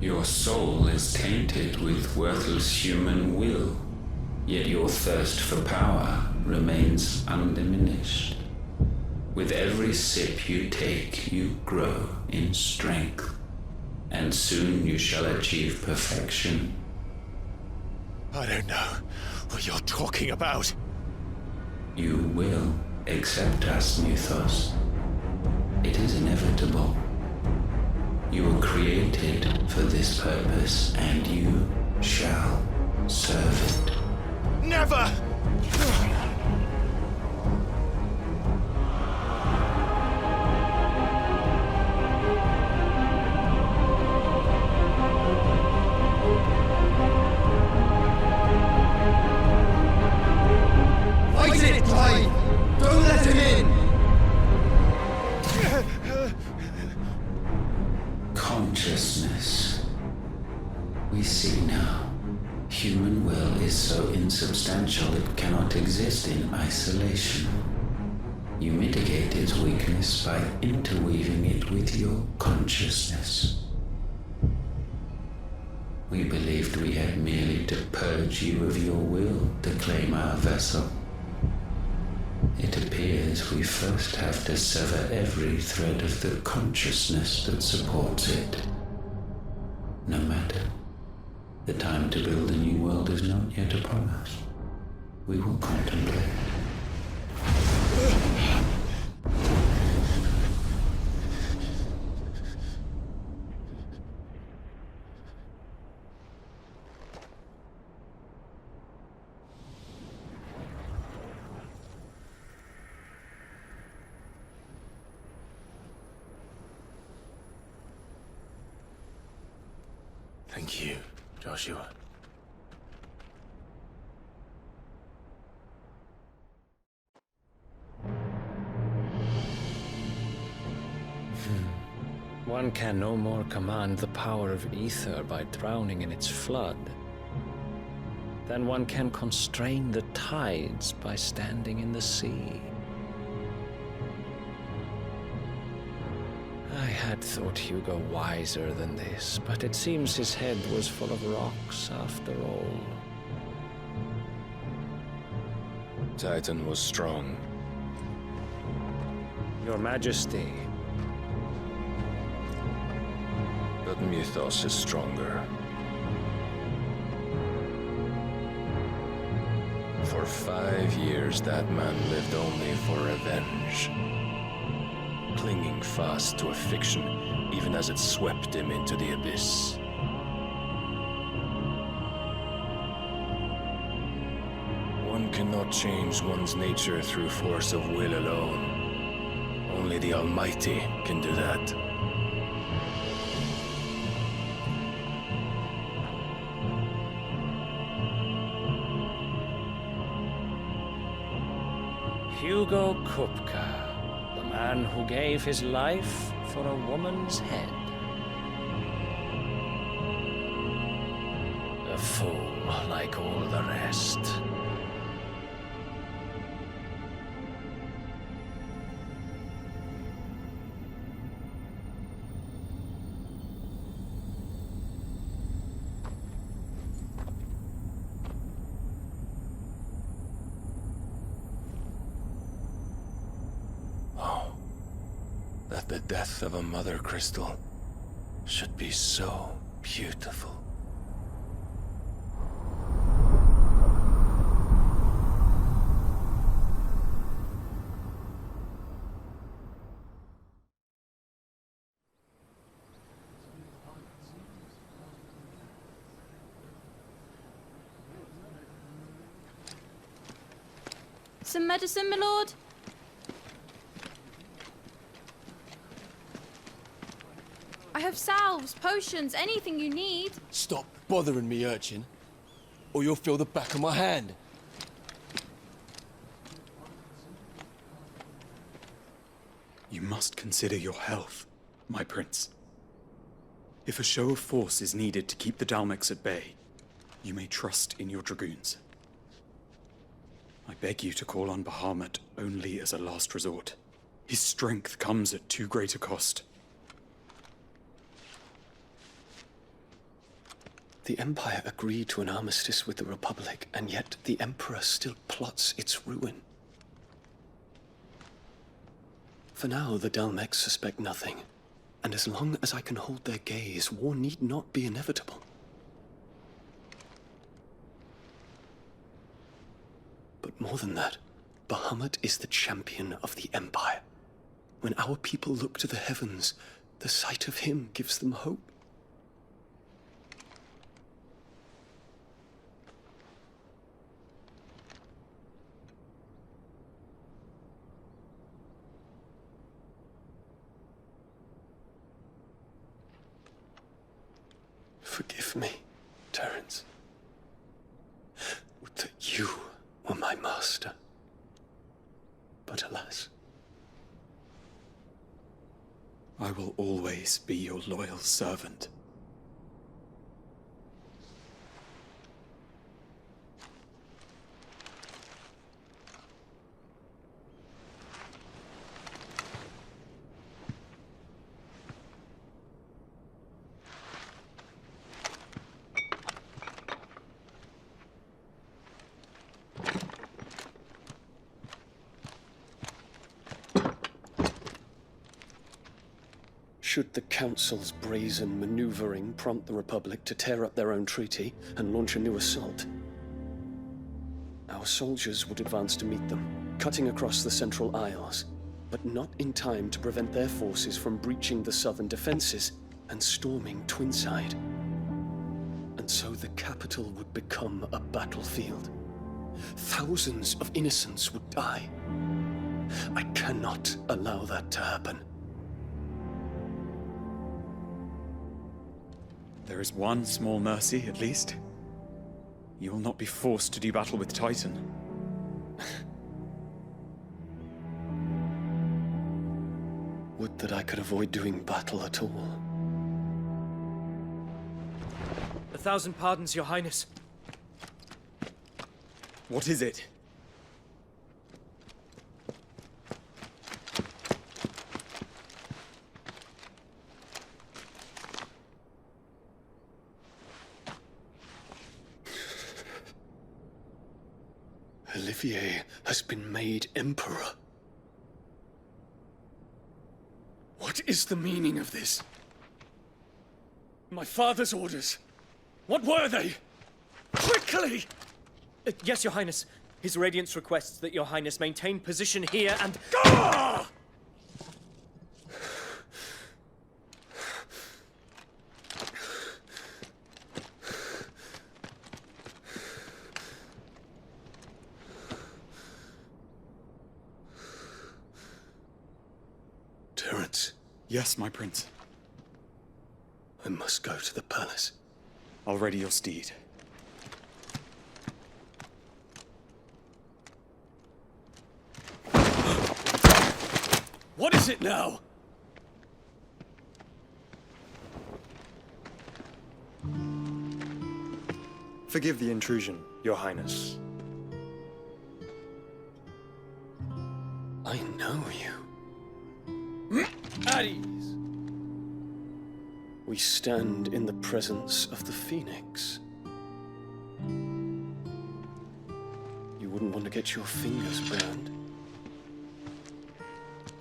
Your soul is tainted with worthless human will, yet your thirst for power remains undiminished. With every sip you take, you grow in strength, and soon you shall achieve perfection. I don't know what you're talking about. You will accept us, Mythos. It is inevitable. You were created for this purpose, and you shall serve it. Never! Fight it, Clive! Don't let him in! Consciousness. We see now. Human will is so insubstantial it cannot exist in isolation. You mitigate its weakness by interweaving it with your consciousness. We believed we had merely to purge you of your will to claim our vessel. It appears we first have to sever every thread of the consciousness that supports it. No matter. The time to build a new world is not yet upon us. We will contemplate. Thank you, Joshua. One can no more command the power of ether by drowning in its flood than one can constrain the tides by standing in the sea. I had thought Hugo wiser than this, but it seems his head was full of rocks after all. Titan was strong. Your Majesty. But Mythos is stronger. For 5 years, that man lived only for revenge. Clinging fast to a fiction, even as it swept him into the abyss. One cannot change one's nature through force of will alone. Only the Almighty can do that. Hugo Kupka. The man who gave his life for a woman's head. A fool like all the rest. The death of a mother crystal should be so beautiful. Some medicine, my lord? I have salves, potions, anything you need. Stop bothering me, urchin, or you'll feel the back of my hand. You must consider your health, my prince. If a show of force is needed to keep the Dalmex at bay, you may trust in your dragoons. I beg you to call on Bahamut only as a last resort. His strength comes at too great a cost. The Empire agreed to an armistice with the Republic, and yet the Emperor still plots its ruin. For now, the Dalmex suspect nothing, and as long as I can hold their gaze, war need not be inevitable. But more than that, Bahamut is the champion of the Empire. When our people look to the heavens, the sight of him gives them hope. Forgive me, Terence. Would that you were my master. But alas. I will always be your loyal servant. Should the Council's brazen maneuvering prompt the Republic to tear up their own treaty and launch a new assault, our soldiers would advance to meet them, cutting across the Central Isles, but not in time to prevent their forces from breaching the southern defenses and storming Twinside. And so the capital would become a battlefield. Thousands of innocents would die. I cannot allow that to happen. There is one small mercy, at least. You will not be forced to do battle with Titan. Would that I could avoid doing battle at all. 1,000 pardons, Your Highness. What is it? Olivier has been made Emperor. What is the meaning of this? My father's orders. What were they? Quickly! Yes, Your Highness. His Radiance requests that Your Highness maintain position here and... Gah! Terence. Yes, my prince. I must go to the palace. I'll ready your steed. What is it now? Forgive the intrusion, Your Highness. I know you. At ease. We stand in the presence of the Phoenix. You wouldn't want to get your fingers burned.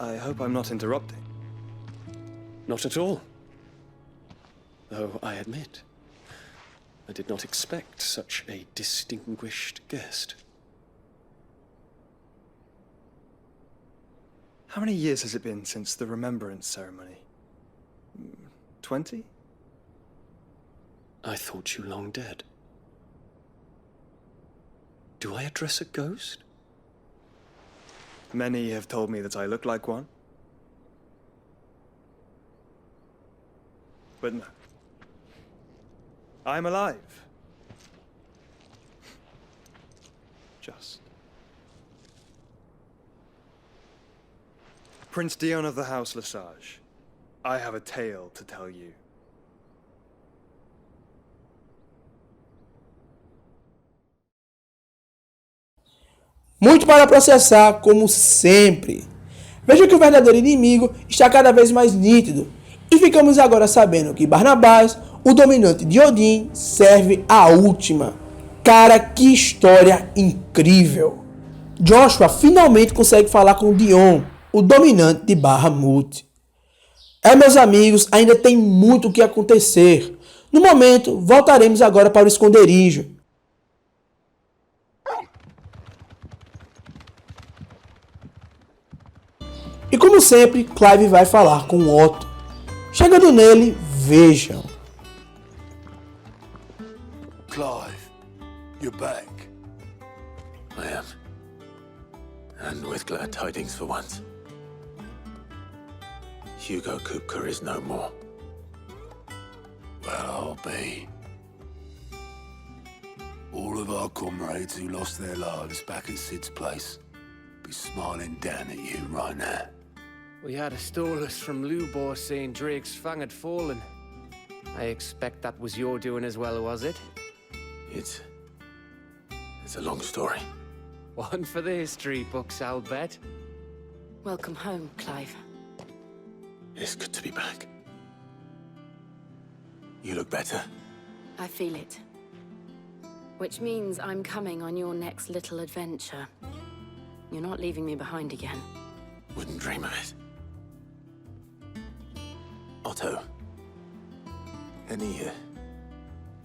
I hope I'm not interrupting. Not at all. Though I admit, I did not expect such a distinguished guest. How many years has it been since the Remembrance ceremony? 20? I thought you long dead. Do I address a ghost? Many have told me that I look like one. But no. I'm alive. Just. Prince Dion of the House Lesage, I have a tale to tell you. Muito para processar, como sempre. Veja que o verdadeiro inimigo está cada vez mais nítido. E ficamos agora sabendo que Barnabás, o dominante de Odin, serve a última. Cara, que história incrível! Joshua finalmente consegue falar com Dion, o dominante de Bahamut. Meus amigos, ainda tem muito o que acontecer. No momento, voltaremos agora para o esconderijo. E como sempre, Clive vai falar com Otto. Chegando nele, vejam. Clive, you're back. I am. And with glad tidings for once. Hugo Kupka is no more. Well, I'll be. All of our comrades who lost their lives back at Sid's place be smiling down at you right now. We had a stolus from Lubor saying Drake's fang had fallen. I expect that was your doing as well, was it? It's a long story. One for the history books, I'll bet. Welcome home, Clive. It's good to be back. You look better. I feel it. Which means I'm coming on your next little adventure. You're not leaving me behind again. Wouldn't dream of it. Otto, any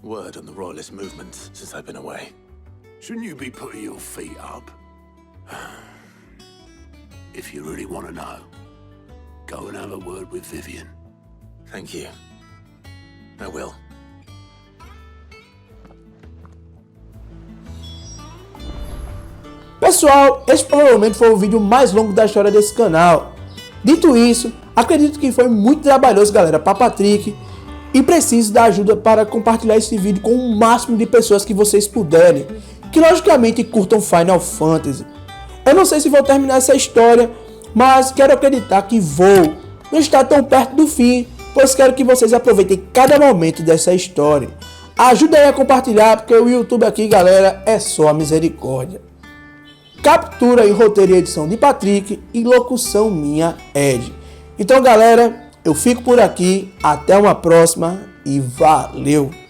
word on the Royalist movement since I've been away? Shouldn't you be putting your feet up? If you really want to know, go and have a word with Vivian. Thank you. I will. Pessoal, esse provavelmente foi o vídeo mais longo da história desse canal. Dito isso, acredito que foi muito trabalhoso, galera, para Patrick, e preciso da ajuda para compartilhar esse vídeo com o máximo de pessoas que vocês puderem, que logicamente curtam Final Fantasy. Eu não sei se vou terminar essa história, mas quero acreditar que vou. Não está tão perto do fim, pois quero que vocês aproveitem cada momento dessa história. Ajuda aí a compartilhar, porque o YouTube aqui, galera, é só a misericórdia. Captura e roteiro e edição de Patrick e locução minha, Ed. Então, galera, eu fico por aqui. Até uma próxima e valeu!